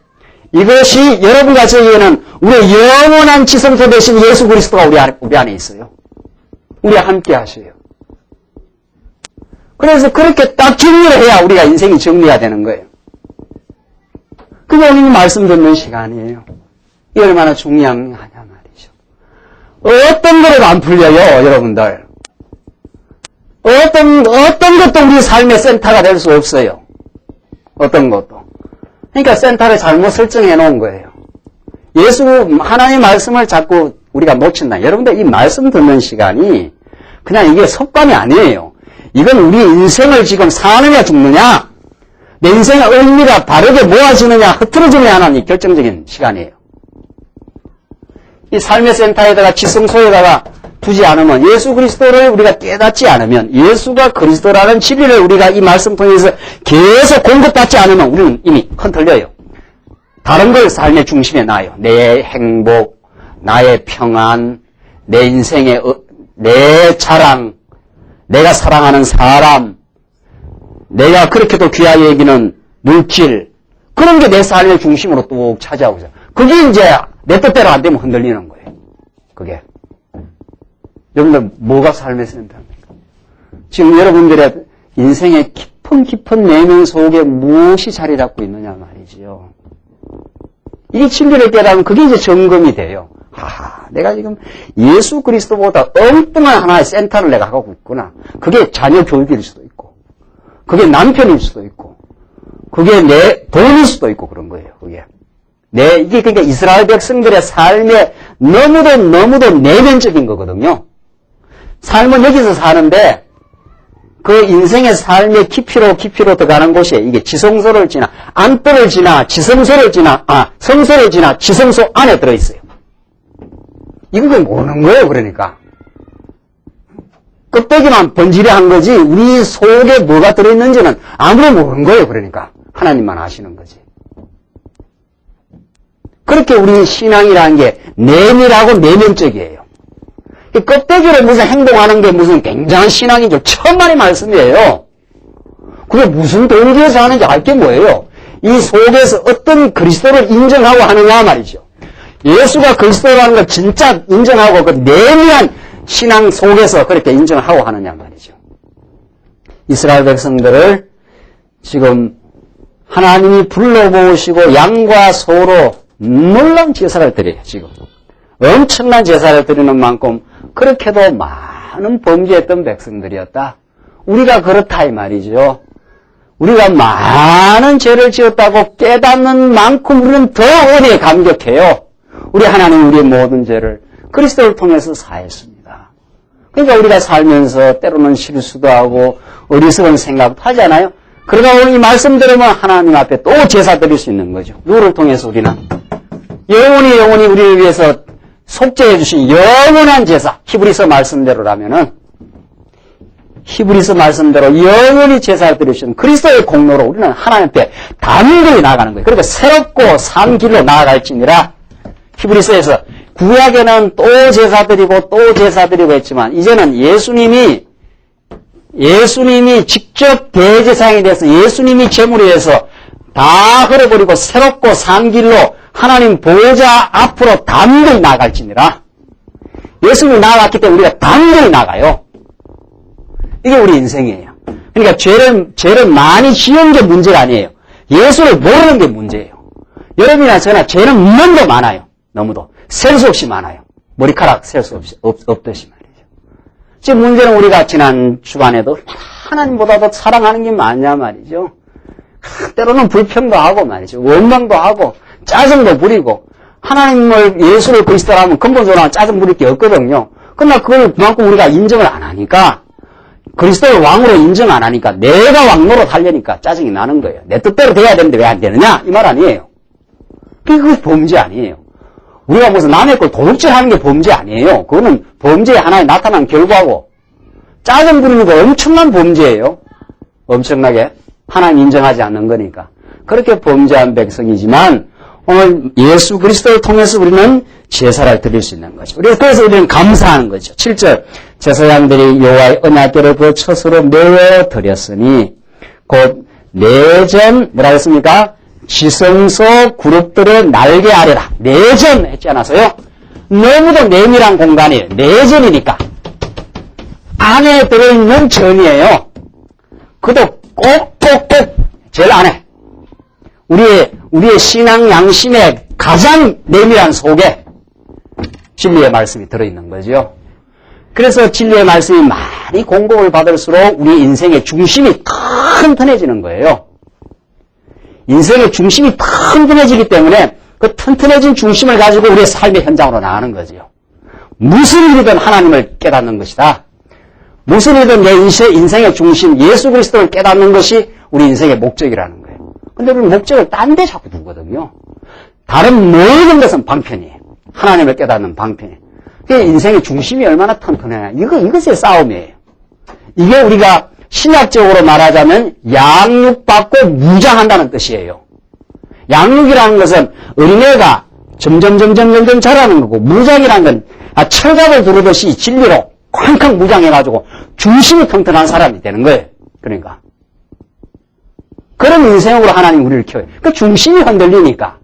이것이 여러분과 저에게는 우리의 영원한 지성소 되신 예수 그리스도가 우리 안에 있어요. 우리와 함께 하셔요. 그래서 그렇게 딱 정리를 해야 우리가 인생이 정리가 되는 거예요. 그게 오늘 말씀 듣는 시간이에요. 이게 얼마나 중요하냐 말이죠. 어떤 거라도 안 풀려요, 여러분들. 어떤 것도 우리 삶의 센터가 될 수 없어요. 어떤 것도. 그러니까 센터를 잘못 설정해 놓은 거예요. 하나님의 말씀을 자꾸 우리가 놓친다. 여러분들 이 말씀 듣는 시간이 그냥 이게 습관이 아니에요. 이건 우리 인생을 지금 사느냐 죽느냐, 내 인생의 의미가 바르게 모아지느냐 흐트러지느냐 하는 이 결정적인 시간이에요. 이 삶의 센터에다가 지성소에다가 두지 않으면, 예수 그리스도를 우리가 깨닫지 않으면, 예수가 그리스도라는 진리를 우리가 이 말씀 통해서 계속 공급받지 않으면 우리는 이미 흔들려요. 다른 걸 삶의 중심에 놔요. 내 행복, 나의 평안, 내 인생의 내 자랑, 내가 사랑하는 사람, 내가 그렇게도 귀하게 여기는 물질, 그런 게 내 삶의 중심으로 뚝 차지하고 있어요. 그게 이제 내 뜻대로 안 되면 흔들리는 거예요. 그게. 여러분들 뭐가 삶의 센터입니까? 지금 여러분들의 인생의 깊은 내면 속에 무엇이 자리 잡고 있느냐 말이지요. 이 진리를 깨달으면 그게 이제 점검이 돼요. 내가 지금 예수 그리스도보다 엉뚱한 하나의 센터를 내가 하고 있구나. 그게 자녀 교육일 수도 있고, 그게 남편일 수도 있고, 그게 내 돈일 수도 있고 그런 거예요. 이게 그러니까 이스라엘 백성들의 삶에 너무도 내면적인 거거든요. 삶은 여기서 사는데 그 인생의 삶의 깊이로 들어가는 곳에 이게 지성소를 지나 안뜰을 지나 지성소를 지나 성소를 지나 지성소 안에 들어있어요. 이거 모르는 거예요. 그러니까 껍데기만 번지르한 거지 우리 속에 뭐가 들어있는지는 아무도 모르는 거예요. 그러니까 하나님만 아시는 거지. 그렇게 우리 신앙이라는 게 내밀하고 내면적이에요. 이 껍데기로 무슨 행동하는 게 무슨 굉장한 신앙인 줄 천만의 말씀이에요. 그게 무슨 동기에서 하는지 알 게 뭐예요? 이 속에서 어떤 그리스도를 인정하고 하느냐 말이죠. 예수가 그리스도라는 걸 진짜 인정하고 그 내면한 신앙 속에서 그렇게 인정하고 하느냐 말이죠. 이스라엘 백성들을 지금 하나님이 불러모으시고 양과 소로 놀라운 제사를 드려요. 지금 엄청난 제사를 드리는 만큼 그렇게도 많은 범죄했던 백성들이었다. 우리가 그렇다 이 말이죠. 우리가 많은 죄를 지었다고 깨닫는 만큼 우리는 더 은혜에 감격해요. 우리 하나님 우리의 모든 죄를 그리스도를 통해서 사했습니다. 그러니까 우리가 살면서 때로는 실수도 하고 어리석은 생각도 하잖아요. 그러다 오늘 이 말씀 들으면 하나님 앞에 또 제사 드릴 수 있는 거죠. 누구를 통해서 우리는 영원히 우리를 위해서 속죄해 주신 영원한 제사, 히브리서 말씀대로라면은 히브리서 말씀대로 영원히 제사를 드리신 그리스도의 공로로 우리는 하나님 앞에 단결히 나아가는 거예요. 그러니까 새롭고 산 길로 나아갈지니라. 히브리서에서 구약에는 또 제사 드리고 또 제사 드리고 했지만 이제는 예수님이 직접 대제사장이 돼서 예수님이 제물이 돼서 다 흘려버리고 새롭고 산 길로 하나님 보호자 앞으로 단결히 나아갈지니라. 예수님이 나아갔기 때문에 우리가 단결히 나가요. 이게 우리 인생이에요. 그러니까 죄를 많이 지은 게 문제가 아니에요. 예수를 모르는 게 문제예요. 여러분이나 저나 죄는 너무도 많아요. 너무도. 셀 수 없이 많아요. 머리카락 셀 수 없이 없듯이 말이죠. 지금 문제는 우리가 지난 주간에도 하나님보다 더 사랑하는 게 많냐 말이죠. 때로는 불평도 하고 말이죠. 원망도 하고 짜증도 부리고 하나님을 예수를 그리스도라면 근본적으로 짜증 부릴 게 없거든요. 그러나 그걸 그만큼 우리가 인정을 안 하니까 그리스도를 왕으로 인정 안 하니까 내가 왕노로 하려니까 짜증이 나는 거예요. 내 뜻대로 돼야 되는데 왜 안 되느냐? 이 말 아니에요. 그게 범죄 아니에요. 우리가 무슨 남의 걸 도둑질하는 게 범죄 아니에요. 그거는 범죄의 하나에 나타난 결과고 짜증 부리는 거 엄청난 범죄예요. 엄청나게 하나님 인정하지 않는 거니까. 그렇게 범죄한 백성이지만 오늘 예수 그리스도를 통해서 우리는 제사를 드릴 수 있는 거죠. 그래서 우리는 감사하는 거죠. 7절 제사장들이 여호와의 언약궤를 그 첫으로 메어 드렸으니 곧 내전 뭐라 했습니까? 지성소 그룹들의 날개 아래라. 내전 했지 않았어요? 너무도 내밀한 공간이에요. 내전이니까. 안에 들어있는 전이에요. 그도 꼭꼭꼭 제일 안에. 우리의 신앙 양심의 가장 내밀한 속에 진리의 말씀이 들어있는 거죠. 그래서 진리의 말씀이 많이 공급을 받을수록 우리 인생의 중심이 튼튼해지는 거예요. 인생의 중심이 튼튼해지기 때문에 그 튼튼해진 중심을 가지고 우리의 삶의 현장으로 나가는 거죠. 무슨 일이든 하나님을 깨닫는 것이다. 무슨 일이든 내 인생의 중심 예수 그리스도를 깨닫는 것이 우리 인생의 목적이라는 거예요. 근데 우리 목적을 딴 데 자꾸 두거든요. 다른 모든 것은 방편이에요. 하나님을 깨닫는 방편이에요. 그게 인생의 중심이 얼마나 튼튼하냐. 이것의 싸움이에요. 이게 우리가 신약적으로 말하자면 양육받고 무장한다는 뜻이에요. 양육이라는 것은 어린애가 점점 자라는 거고, 무장이라는 건 철갑을 두르듯이 진리로 쾅쾅 무장해가지고 중심이 튼튼한 사람이 되는 거예요. 그러니까 그런 인생으로 하나님 우리를 키워요. 그 중심이 흔들리니까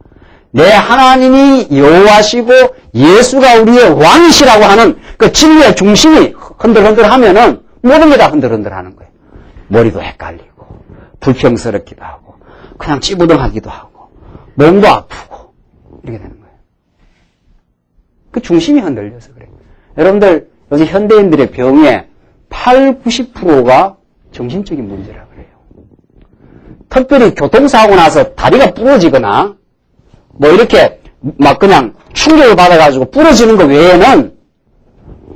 내 하나님이 여호와시고 예수가 우리의 왕이시라고 하는 그 진리의 중심이 흔들흔들하면은 모든 게 다 흔들흔들하는 거예요. 머리도 헷갈리고 불평스럽기도 하고 그냥 찌부둥하기도 하고 몸도 아프고 이렇게 되는 거예요. 그 중심이 흔들려서 그래요. 여러분들 요즘 현대인들의 병의 80~90%가 정신적인 문제라 그래요. 특별히 교통사고 나서 다리가 부러지거나 뭐 이렇게 막 그냥 충격을 받아가지고 부러지는 것 외에는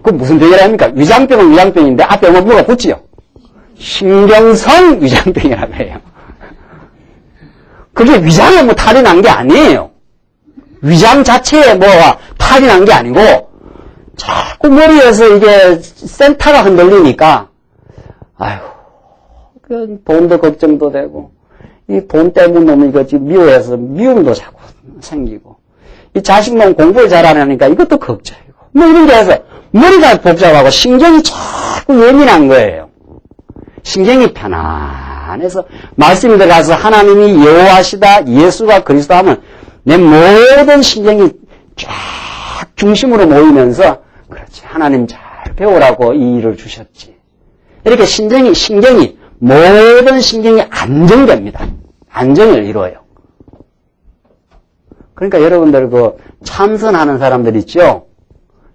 그 무슨 병이랍니까? 위장병은 위장병인데 앞에 뭐가 붙지요? 신경성 위장병이라고 해요. 그게 위장에 뭐 탈이 난 게 아니에요. 위장 자체에 뭐가 탈이 난 게 아니고 자꾸 머리에서 이게 센터가 흔들리니까 아이고 그 돈도 걱정도 되고 이 돈 때문에 너무 이거 지금 미워해서 미움도 자꾸 생기고 이 자식놈 공부를 잘하니까 이것도 걱정이고 뭐 이런 게 해서 머리가 복잡하고 신경이 자꾸 예민한 거예요. 신경이 편안해서 말씀이 들어가서 하나님이 여호와시다 예수가 그리스도 하면 내 모든 신경이 쫙 중심으로 모이면서 그렇지 하나님 잘 배우라고 이 일을 주셨지. 이렇게 신경이 모든 신경이 안정됩니다. 안정을 이루어요. 그러니까 여러분들 그 참선하는 사람들 있죠.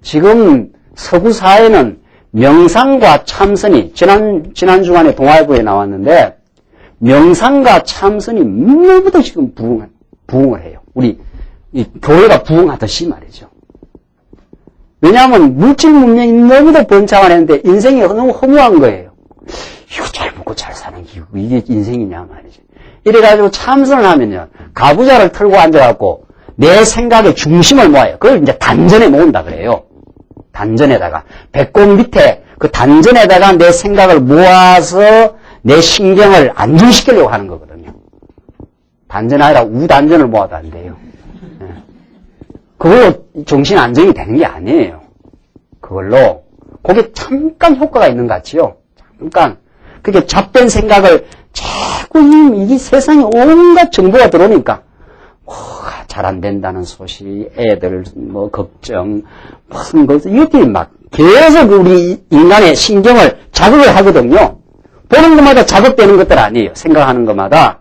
지금 서구 사회는 명상과 참선이 지난 주간에 동아일보에 나왔는데 명상과 참선이 너무도 지금 부흥을 해요. 우리 이 교회가 부흥하듯이 말이죠. 왜냐하면 물질 문명이 너무도 번창하는데 인생이 너무 허무한 거예요. 이거 잘 먹고 잘 사는 이게 인생이냐 말이죠. 이래가지고 참선을 하면요. 가부좌를 틀고 앉아갖고 내 생각의 중심을 모아요. 그걸 이제 단전에 모은다 그래요. 단전에다가 배꼽 밑에 그 단전에다가 내 생각을 모아서 내 신경을 안정시키려고 하는 거거든요. 단전 아니라 우단전을 모아도 안 돼요. 그걸로 정신 안정이 되는 게 아니에요. 그걸로 그게 잠깐 효과가 있는 것 같지요. 잠깐 그게 잡된 생각을 자꾸 이 세상에 온갖 정보가 들어오니까 잘 안 된다는 소식, 애들 뭐 걱정 무슨 것 이것들이 막 계속 우리 인간의 신경을 자극을 하거든요. 보는 것마다 자극되는 것들 아니에요. 생각하는 것마다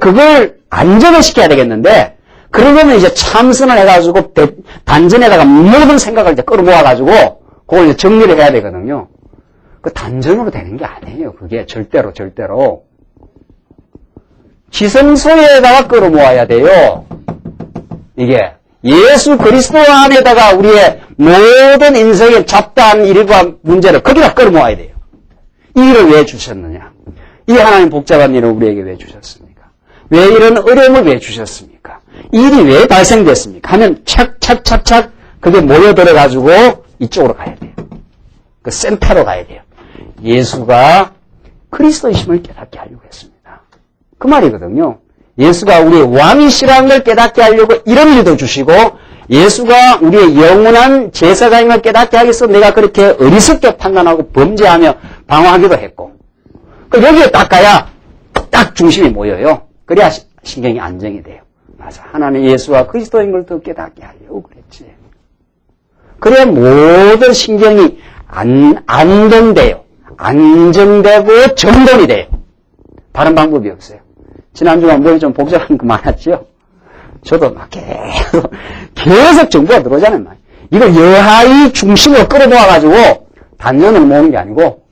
그걸 안정을 시켜야 되겠는데 그러려면 이제 참선을 해가지고 단전에다가 모든 생각을 이제 끌어모아가지고 그걸 이제 정리를 해야 되거든요. 그 단전으로 되는 게 아니에요. 그게 절대로. 지성소에다가 끌어모아야 돼요. 이게 예수 그리스도 안에다가 우리의 모든 인생의 잡다한 일과 문제를 거기다 끌어모아야 돼요. 이 일을 왜 주셨느냐? 이 하나님 복잡한 일을 우리에게 왜 주셨습니까? 왜 이런 어려움을 왜 주셨습니까? 이 일이 왜 발생됐습니까? 하면 착착착착 그게 모여들어가지고 이쪽으로 가야 돼요. 그 센터로 가야 돼요. 예수가 그리스도이심을 깨닫게 하려고 했습니다. 그 말이거든요. 예수가 우리의 왕이시라는 걸 깨닫게 하려고 이런 일도 주시고 예수가 우리의 영원한 제사장인 걸 깨닫게 하기 위해서 내가 그렇게 어리석게 판단하고 범죄하며 방황하기도 했고 여기에 딱 가야 딱 중심이 모여요. 그래야 신경이 안정이 돼요. 맞아. 하나님 예수와 그리스도인 걸 더 깨닫게 하려고 그랬지. 그래야 모든 신경이 안정돼요. 안정되고 정돈이 돼요. 다른 방법이 없어요. 지난주간 머리 좀 복잡한 거 많았죠? 저도 막 계속 정보가 들어오잖아요. 이걸 여하의 중심으로 끌어모아가지고 단전을 모으는 게 아니고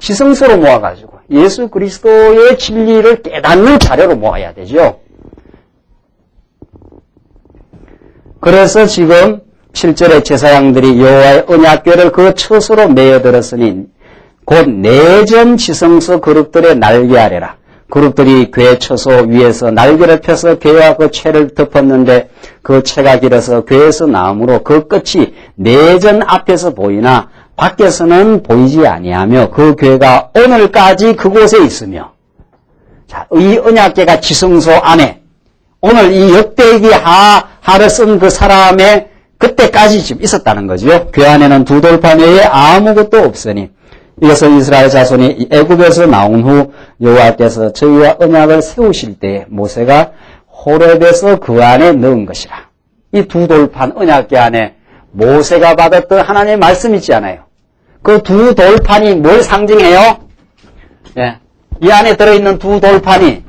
지성소로 모아가지고 예수 그리스도의 진리를 깨닫는 자료로 모아야 되죠. 그래서 지금 7절에 제사장들이 여호와의 언약궤를 그 처소로 메어들었으니 곧 내전 지성소 그룹들의 날개 아래라. 그룹들이 궤 처소 위에서 날개를 펴서 궤와 그 채를 덮었는데 그 채가 길어서 궤에서 나오므로 그 끝이 내전 앞에서 보이나 밖에서는 보이지 아니하며 그 궤가 오늘까지 그곳에 있으며. 자, 이 언약궤가 지성소 안에 오늘 이 역대기 하를 쓴 그 사람의 그때까지 지금 있었다는 거죠. 궤 안에는 두 돌판 외에 아무것도 없으니 이것은 이스라엘 자손이 애굽에서 나온 후 여호와께서 저희와 언약을 세우실 때 모세가 호렙에서 그 안에 넣은 것이라. 이 두 돌판 언약궤 안에 모세가 받았던 하나님의 말씀 있지 않아요. 그 두 돌판이 뭘 상징해요? 예, 이 안에 들어있는 두 돌판이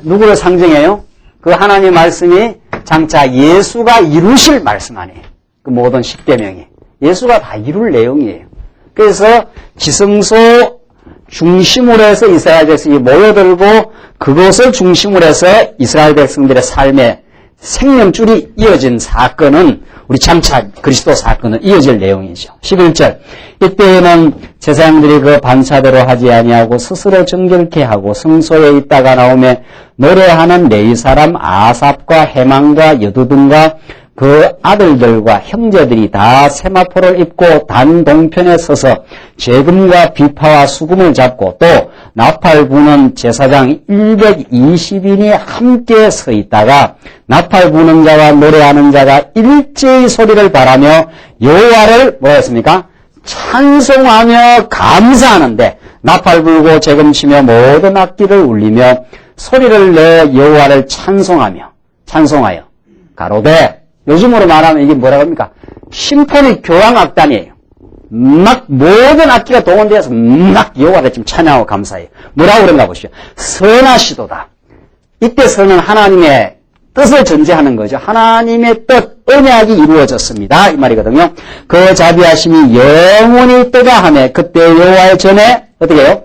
누구를 상징해요? 그 하나님의 말씀이 장차 예수가 이루실 말씀 아니에요. 그 모든 십계명이 예수가 다 이룰 내용이에요. 그래서 지성소 중심으로 해서 이스라엘 백성이 모여들고 그것을 중심으로 해서 이스라엘 백성들의 삶의 생명줄이 이어진 사건은 우리 장차 그리스도 사건은 이어질 내용이죠. 11절 이때에는 제사장들이 그 반차대로 하지 아니하고 스스로 정결케 하고 성소에 있다가 나오며 노래하는 레위 사람 아삽과 해망과 여두둔과 그 아들들과 형제들이 다 세마포를 입고 단동편에 서서 재금과 비파와 수금을 잡고 또 나팔 부는 제사장 120인이 함께 서 있다가 나팔 부는 자와 노래하는 자가 일제히 소리를 발하며 여호와를 뭐라 했습니까? 찬송하며 감사하는데 나팔 불고 재금 치며 모든 악기를 울리며 소리를 내 여호와를 찬송하여 가로되 요즘으로 말하면 이게 뭐라고 합니까? 심포니 교향악단이에요. 막 모든 악기가 동원되어서 막 여호와를 지금 찬양하고 감사해요. 뭐라고 그런가 보시죠. 선하시도다. 이때 선은 하나님의 뜻을 전제하는 거죠. 하나님의 뜻, 언약이 이루어졌습니다. 이 말이거든요. 그 자비하심이 영원히 있도다 하며 그때 여호와의 전에 어떻게 해요?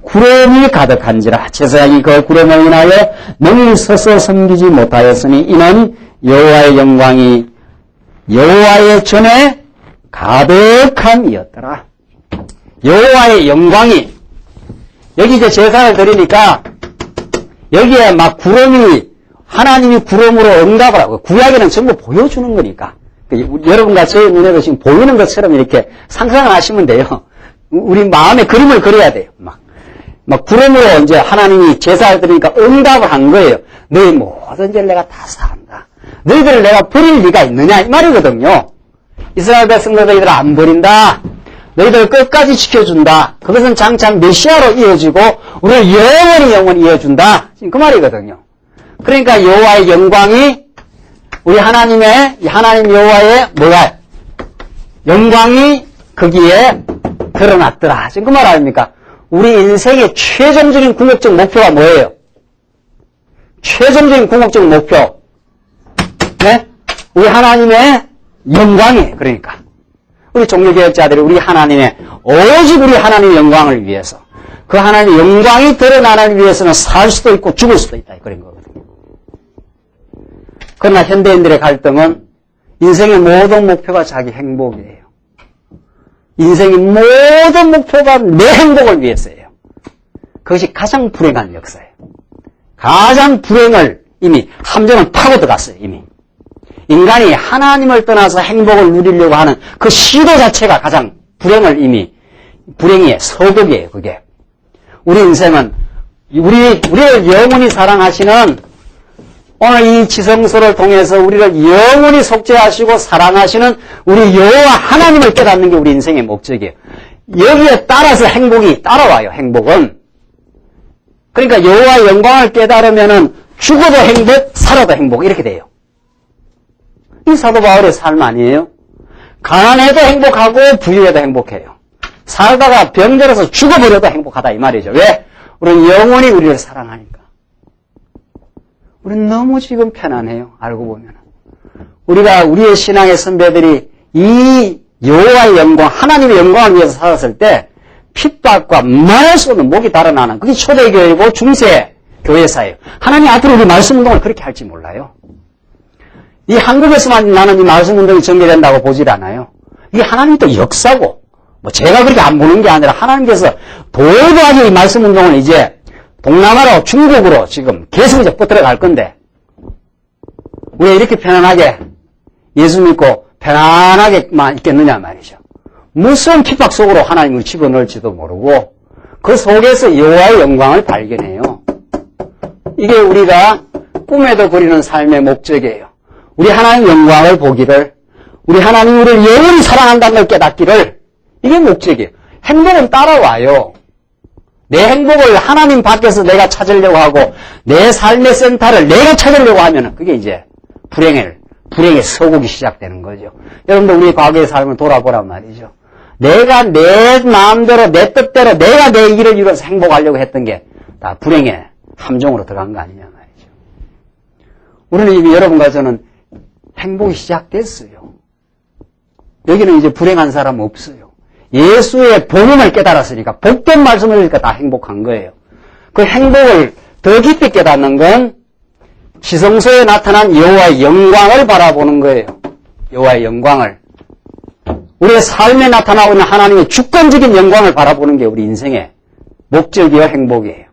구름이 가득한지라. 제사장이 그 구름을 인하여 능히 서서 섬기지 못하였으니 이는 여호와의 영광이 여호와의 전에 가득함이었더라. 여호와의 영광이 여기 이제 제사를 드리니까 여기에 막 구름이 하나님이 구름으로 응답을 하고 구약에는 전부 보여주는 거니까 여러분과 제 눈에도 지금 보이는 것처럼 이렇게 상상을 하시면 돼요. 우리 마음에 그림을 그려야 돼요. 막 구름으로 이제 하나님이 제사를 드리니까 응답을 한 거예요. 너희 모든 죄를 내가 다 사한다. 너희들을 내가 버릴 리가 있느냐 이 말이거든요. 이스라엘 백성들 너희들을 안 버린다. 너희들을 끝까지 지켜준다. 그것은 장차 메시아로 이어지고 우리를 영원히 이어준다. 지금 그 말이거든요. 그러니까 여호와의 영광이 우리 하나님 여호와의 뭐야? 영광이 거기에 드러났더라. 지금 그 말 아닙니까? 우리 인생의 최종적인 궁극적 목표가 뭐예요? 최종적인 궁극적 목표. 네? 우리 하나님의 영광이에요. 그러니까. 우리 종교개혁자들이 오직 우리 하나님의 영광을 위해서 그 하나님의 영광이 드러나는 위해서는 살 수도 있고 죽을 수도 있다. 그런 거거든요. 그러나 현대인들의 갈등은 인생의 모든 목표가 자기 행복이에요. 인생의 모든 목표가 내 행복을 위해서예요. 그것이 가장 불행한 역사예요. 가장 불행을 이미 함정을 파고 들어갔어요. 이미. 인간이 하나님을 떠나서 행복을 누리려고 하는 그 시도 자체가 가장 불행이에요. 서극이에요. 그게. 우리 인생은 우리를 영원히 사랑하시는 오늘 이 지성소를 통해서 우리를 영원히 속죄하시고 사랑하시는 우리 여호와 하나님을 깨닫는 게 우리 인생의 목적이에요. 여기에 따라서 행복이 따라와요. 행복은. 그러니까 여호와의 영광을 깨달으면은 죽어도 행복, 살아도 행복 이렇게 돼요. 이 사도 바울의 삶 아니에요? 가난해도 행복하고 부유해도 행복해요. 살다가 병들어서 죽어버려도 행복하다 이 말이죠. 왜? 우리는 영원히 우리를 사랑하니까. 우리는 너무 지금 편안해요. 알고 보면. 우리의 신앙의 선배들이 이 여호와의 영광, 하나님의 영광을 위해서 살았을 때 핍박과 말할 수 없는 목이 달아나는 그게 초대교회고 중세 교회사예요. 하나님 앞으로 우리 말씀운동을 그렇게 할지 몰라요. 이 한국에서만 나는 이 말씀운동이 전개된다고 보질 않아요. 이게 하나님이 또 역사고 뭐 제가 그렇게 안 보는 게 아니라 하나님께서 도도하게 이 말씀운동을 이제 동남아로 중국으로 지금 계속 이제 뻗들어 갈 건데 우리가 이렇게 편안하게 예수 믿고 편안하게만 있겠느냐 말이죠. 무슨 핍박 속으로 하나님을 집어넣을지도 모르고 그 속에서 여호와의 영광을 발견해요. 이게 우리가 꿈에도 그리는 삶의 목적이에요. 우리 하나님 영광을 보기를, 우리 하나님 우리를 영원히 사랑한다는 걸 깨닫기를, 이게 목적이에요. 행복은 따라와요. 내 행복을 하나님 밖에서 내가 찾으려고 하고 내 삶의 센터를 내가 찾으려고 하면 그게 이제 불행의 서곡이 시작되는 거죠. 여러분들 우리 과거의 삶을 돌아보란 말이죠. 내가 내 마음대로 내 뜻대로 내가 내 일을 이뤄서 행복하려고 했던 게 다 불행의 함정으로 들어간 거 아니냐 말이죠. 우리는 이미 여러분과 저는 행복이 시작됐어요. 여기는 이제 불행한 사람 없어요. 예수의 복음을 깨달았으니까 복된 말씀을 들으니까 다 행복한 거예요. 그 행복을 더 깊이 깨닫는 건 지성소에 나타난 여호와의 영광을 바라보는 거예요. 여호와의 영광을. 우리의 삶에 나타나고 있는 하나님의 주권적인 영광을 바라보는 게 우리 인생의 목적이요 행복이에요.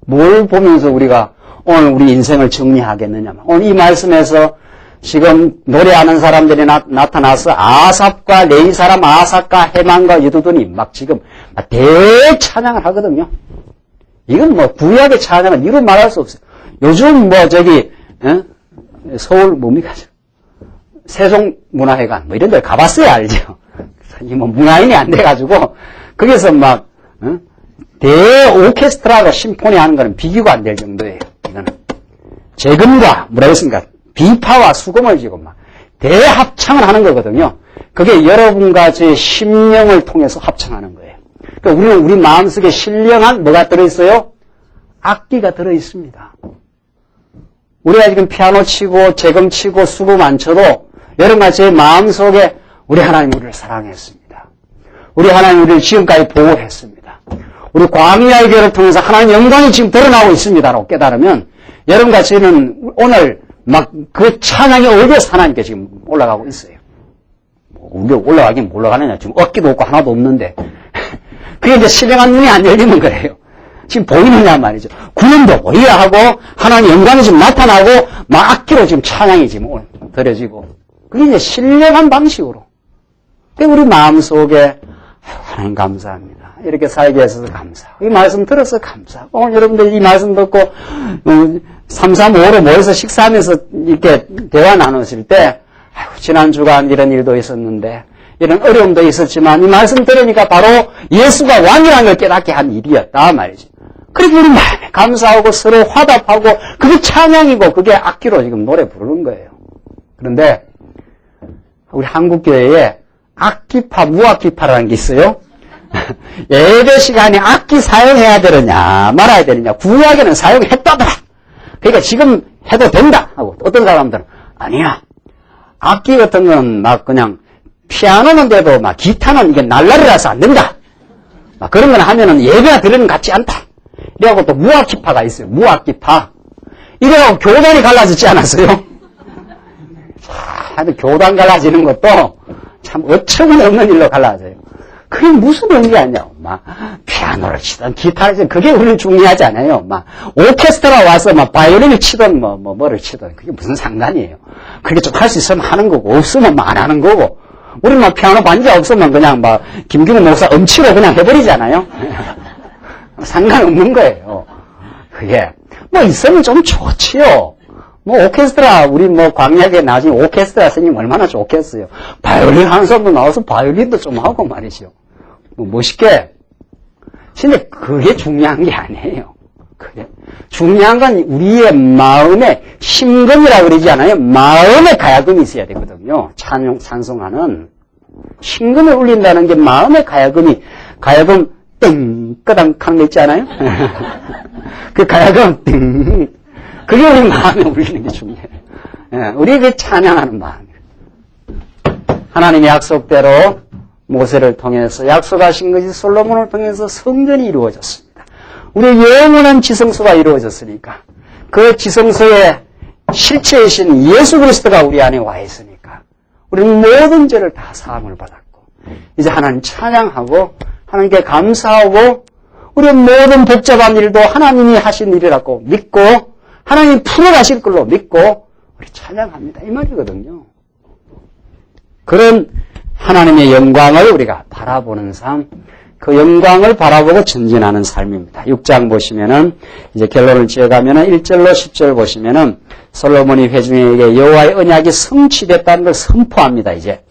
뭘 보면서 우리가 오늘 우리 인생을 정리하겠느냐. 오늘 이 말씀에서 지금 노래하는 사람들이 나타나서 아삽과 레위 사람 아삽과 헤만과 여두둔이 막 지금 대찬양을 하거든요. 이건 뭐 구약의 찬양은 이루 말할 수 없어요. 요즘 뭐 서울 뭡니까? 세종문화회관 뭐 이런 데 가봤어야 알죠. 뭐 문화인이 안 돼가지고 거기서 막 대오케스트라가 심포니 하는 거는 비교가 안 될 정도예요. 이거는 재금과 뭐라 했습니까? 비파와 수금을 지고 막 대합창을 하는 거거든요. 그게 여러분과 제 심령을 통해서 합창하는 거예요. 그러니까 우리는 우리 마음속에 신령한 뭐가 들어있어요? 악기가 들어있습니다. 우리가 지금 피아노 치고 재금 치고 수금 안 쳐도 여러분과 제 마음속에 우리 하나님 우리를 사랑했습니다. 우리 하나님 우리를 지금까지 보호했습니다. 우리 광야의 교회를 통해서 하나님 영광이 지금 드러나고 있습니다라고 깨달으면 여러분과 저는 오늘 막 그 찬양의 어디에서 하나님께 지금 올라가고 있어요. 우리가 올라가긴 올라가느냐. 지금 어깨도 없고 하나도 없는데 그게 이제 신령한 눈이 안 열리는 거예요. 지금 보이느냐 말이죠. 구름도 보이야 하고 하나님 영광이 지금 나타나고 막 악기로 지금 찬양이 지금 드려지고 그게 이제 신령한 방식으로. 우리 마음속에 하나님 감사합니다. 이렇게 살게 해서 감사하고 이 말씀 들어서 감사하고 오늘 여러분들 이 말씀 듣고 3, 3, 5로 모여서 식사하면서 이렇게 대화 나누실 때 지난 주간 이런 일도 있었는데 이런 어려움도 있었지만 이 말씀 들으니까 바로 예수가 왕이라는 걸 깨닫게 한 일이었다 말이죠. 그렇게 우리 마음에 감사하고 서로 화답하고 그게 찬양이고 그게 악기로 지금 노래 부르는 거예요. 그런데 우리 한국교회에 악기파, 무악기파라는 게 있어요. 예배 시간에 악기 사용해야 되느냐 말아야 되느냐. 구약에는 사용했다더라. 그러니까 지금 해도 된다 하고 어떤 사람들은 아니야. 악기 같은 건 막 그냥 피아노는 돼도 막 기타는 이게 날라리라서 안 된다. 막 그런 건 하면은 예배가 드리는 것 같지 않다. 이래갖고 또 무악기파가 있어요. 무악기파. 이래갖고 교단이 갈라지지 않았어요? 하여튼 교단 갈라지는 것도 참 어처구니없는 일로 갈라져요. 그게 무슨 의미가 막 피아노를 치든 기타를 치든 그게 우리는 중요하지 않아요. 막 오케스트라 와서 막 바이올린을 치든 뭐를 치든 그게 무슨 상관이에요. 그게 좀 할 수 있으면 하는 거고 없으면 막 안 하는 거고. 우리는 막 피아노 반주가 없으면 그냥 막 김경훈 목사 음치로 그냥 해버리잖아요. 상관없는 거예요. 그게 뭐 있으면 좀 좋지요. 뭐 오케스트라 우리 뭐 광야에 나중에 오케스트라 선생님 얼마나 좋겠어요. 바이올린 하는 사람도 나와서 바이올린도 좀 하고 말이죠. 뭐 멋있게. 근데 그게 중요한 게 아니에요. 그게 중요한 건 우리의 마음에 심금이라고 그러지 않아요. 마음에 가야금이 있어야 되거든요. 찬송하는 심금을 울린다는 게 마음의 가야금 띵 끄당 하는 거 있지 않아요? 그 가야금 띵 그게 우리 마음에 울리는 게 중요해요. 예, 우리 그 찬양하는 마음이에요. 하나님의 약속대로 모세를 통해서 약속하신 것이 솔로몬을 통해서 성전이 이루어졌습니다. 우리의 영원한 지성소가 이루어졌으니까 그 지성소의 실체이신 예수 그리스도가 우리 안에 와 있으니까 우리는 모든 죄를 다 사함을 받았고 이제 하나님 찬양하고 하나님께 감사하고 우리의 모든 복잡한 일도 하나님이 하신 일이라고 믿고 하나님이 풀어가실 걸로 믿고 우리 찬양합니다. 이 말이거든요. 그런 하나님의 영광을 우리가 바라보는 삶, 그 영광을 바라보고 전진하는 삶입니다. 6장 보시면은 이제 결론을 지어가면은 1절로 10절 보시면은 솔로몬이 회중에게 여호와의 언약이 성취됐다는 걸 선포합니다. 이제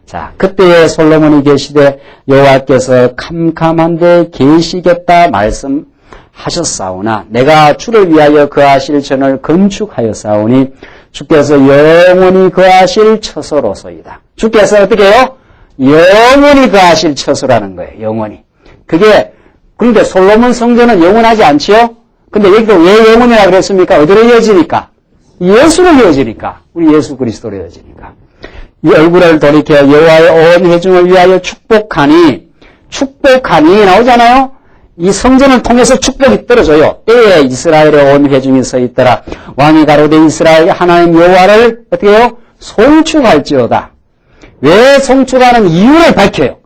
자, 그때에 솔로몬이 계시되 여호와께서 캄캄한데 계시겠다 말씀하셨사오나 내가 주를 위하여 거하실 전을 건축하였사오니 주께서 영원히 거하실 처소로소이다. 주께서 어떻게 해요? 영원히 거하실 처소라는 거예요. 영원히. 그게 그런데 솔로몬 성전은 영원하지 않지요? 근데 여기도 왜 영원이라고 그랬습니까? 어디로 이어지니까? 예수로 이어지니까. 우리 예수 그리스도로 이어지니까. 이 얼굴을 돌이켜 여호와의 온 회중을 위하여 축복하니 나오잖아요. 이 성전을 통해서 축복이 떨어져요. 때에 이스라엘의 온 회중이 서 있더라. 왕이 가로되 이스라엘 하나님 여호와를 어떻게 해요? 송축할지어다. 왜 송축하는 이유를 밝혀요.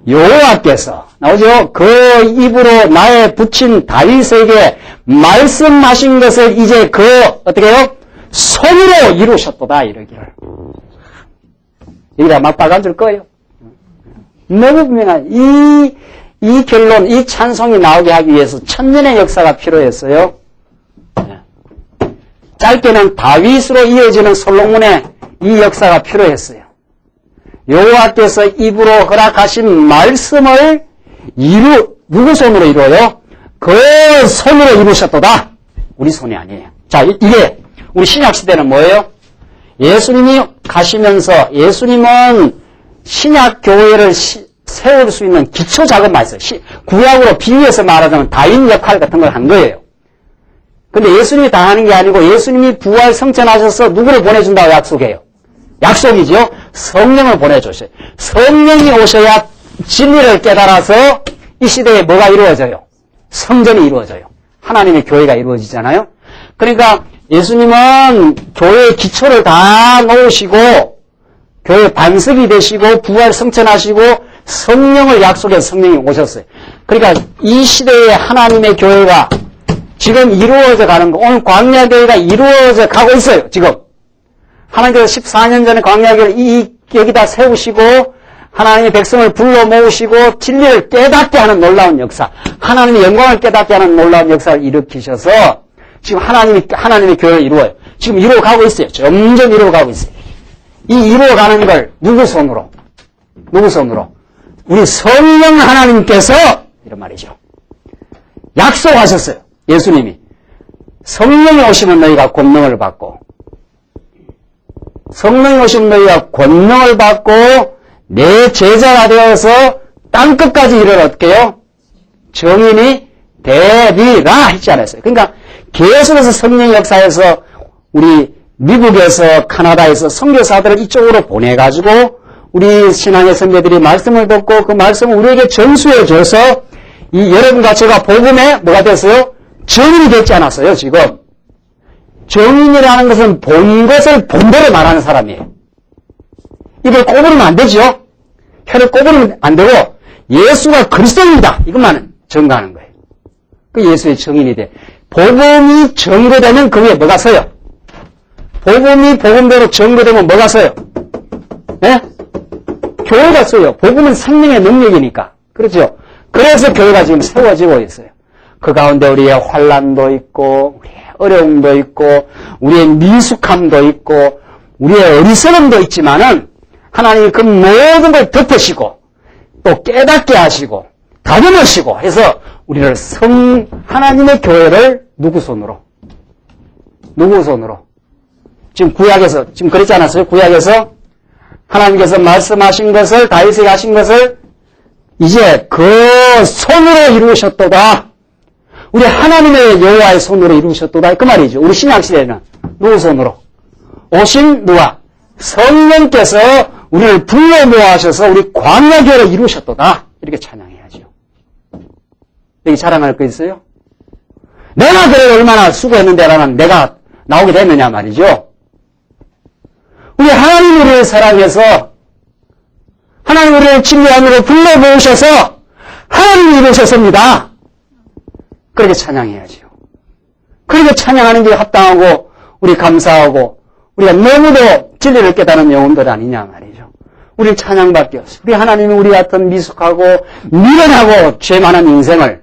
여호와께서 나오죠. 그 입으로 나에 붙인 다윗에게 말씀하신 것을 이제 그 어떻게 해요? 손으로 이루셨도다 이러기를. 여기다 막 박아줄 거예요. 너무 분명한 이 결론, 이 찬송이 나오게 하기 위해서 천년의 역사가 필요했어요. 짧게는 다윗으로 이어지는 솔로몬의 이 역사가 필요했어요. 여호와께서 입으로 허락하신 말씀을 누구 손으로 이루어요? 그 손으로 이루셨도다. 우리 손이 아니에요. 자, 이게 우리 신약시대는 뭐예요? 예수님이 가시면서 예수님은 신약교회를 세울 수 있는 기초작업만 했어요. 구약으로 비유해서 말하자면 다인 역할 같은 걸 한 거예요. 근데 예수님이 다 하는 게 아니고 예수님이 부활 성천하셔서 누구를 보내준다고 약속해요? 약속이죠. 성령을 보내주셔요. 성령이 오셔야 진리를 깨달아서 이 시대에 뭐가 이루어져요? 성전이 이루어져요. 하나님의 교회가 이루어지잖아요. 그러니까 예수님은 교회의 기초를 다 놓으시고 교회 반석이 되시고 부활 성천하시고 성령을 약속해서 성령이 오셨어요. 그러니까 이 시대의 하나님의 교회가 지금 이루어져 가는 거, 오늘 광야교회가 이루어져 가고 있어요. 지금 하나님께서 14년 전에 광야교회를 여기다 세우시고 하나님의 백성을 불러 모으시고 진리를 깨닫게 하는 놀라운 역사, 하나님의 영광을 깨닫게 하는 놀라운 역사를 일으키셔서 지금 하나님의 교회를 이루어요. 지금 이루어가고 있어요. 점점 이루어가고 있어요. 이 이루어가는 걸 누구 손으로? 우리 성령 하나님께서 이런 말이죠. 약속하셨어요. 예수님이. 성령이 오시면 너희가 권능을 받고 성령이 오시면 너희가 권능을 받고 내 제자가 되어서 땅끝까지 이를 어떻게 해요? 정인이 되리라 했지 않았어요. 그러니까 계속해서 성령 역사에서 우리 미국에서 카나다에서 선교사들을 이쪽으로 보내가지고 우리 신앙의 선배들이 말씀을 듣고 그 말씀을 우리에게 전수해 줘서 이 여러분과 제가 복음에 뭐가 됐어요? 정인이 됐지 않았어요, 지금. 정인이라는 것은 본 것을 본대로 말하는 사람이에요. 입을 꼬부리면 안 되죠? 혀를 꼬부리면 안 되고 예수가 그리스도입니다. 이것만 증거하는 거예요. 그 예수의 정인이 돼. 복음이 증거되면 그 위에 뭐가 서요? 복음이 복음대로 증거되면 뭐가 서요? 네? 교회가 서요. 복음은 생명의 능력이니까. 그렇죠? 그래서 교회가 지금 세워지고 있어요. 그 가운데 우리의 환난도 있고 우리의 어려움도 있고 우리의 미숙함도 있고 우리의 어리석음도 있지만은 하나님이 그 모든 걸 덮으시고 또 깨닫게 하시고 다듬으시고 해서 우리를 하나님의 교회를 누구 손으로? 지금 구약에서 지금 그랬지 않았어요? 구약에서 하나님께서 말씀하신 것을 다윗에게 하신 것을 이제 그 손으로 이루셨도다. 우리 하나님의 여호와의 손으로 이루셨도다. 그 말이죠. 우리 신약시대에는 누구 손으로? 오신 누가? 성령께서 우리를 불러 모아셔서 우리 광야교회로 이루셨도다. 이렇게 찬양해야죠. 여기 자랑할 거 있어요? 내가 그래 얼마나 수고했는데라는 내가 나오게 됐느냐 말이죠. 우리 하나님 우리를 사랑해서 하나님 우리를 진리 안으로 불러 모으셔서 하나님이 이루셨습니다. 그렇게 찬양해야죠. 그렇게 찬양하는 게 합당하고 우리 감사하고 우리가 너무도 진리를 깨달은 영혼들 아니냐 말이죠. 우리 찬양받게 하소서. 우리 하나님이 우리 같은 미숙하고 미련하고 죄 많은 인생을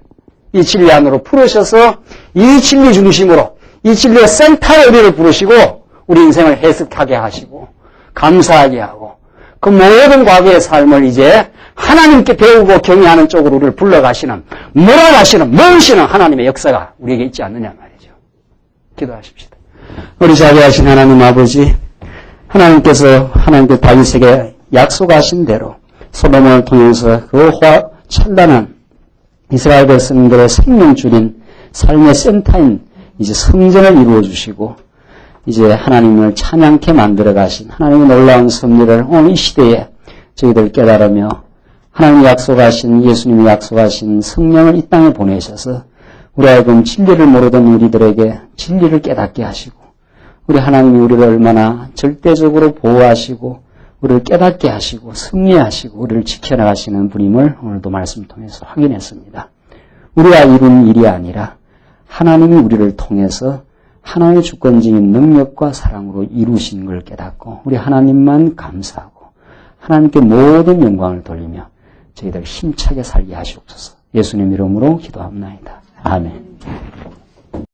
이 진리 안으로 풀으셔서 이 진리 중심으로 이 진리의 센터에 우리를 부르시고 우리 인생을 해석하게 하시고 감사하게 하고 그 모든 과거의 삶을 이제 하나님께 배우고 경외하는 쪽으로 우리를 불러가시는 몰아가시는 모으시는 하나님의 역사가 우리에게 있지 않느냐 말이죠. 기도하십시다. 우리 자비하신 하나님 아버지, 하나님께서 하나님께 다윗에게 약속하신 대로 소돔을 통해서 그 찬란한 이스라엘 백성들의 생명줄인 삶의 센터인 이제 성전을 이루어 주시고 이제 하나님을 찬양케 만들어 가신 하나님의 놀라운 섭리를 오늘 이 시대에 저희들 깨달으며 하나님이 약속하신 예수님이 약속하신 성령을 이 땅에 보내셔서 우리 하여금 진리를 모르던 우리들에게 진리를 깨닫게 하시고 우리 하나님이 우리를 얼마나 절대적으로 보호하시고 우리를 깨닫게 하시고 승리하시고 우리를 지켜나가시는 분임을 오늘도 말씀을 통해서 확인했습니다. 우리가 이룬 일이 아니라 하나님이 우리를 통해서 하나님의 주권적인 능력과 사랑으로 이루신 걸 깨닫고 우리 하나님만 감사하고 하나님께 모든 영광을 돌리며 저희들 힘차게 살게 하시옵소서. 예수님 이름으로 기도합니다. 아멘.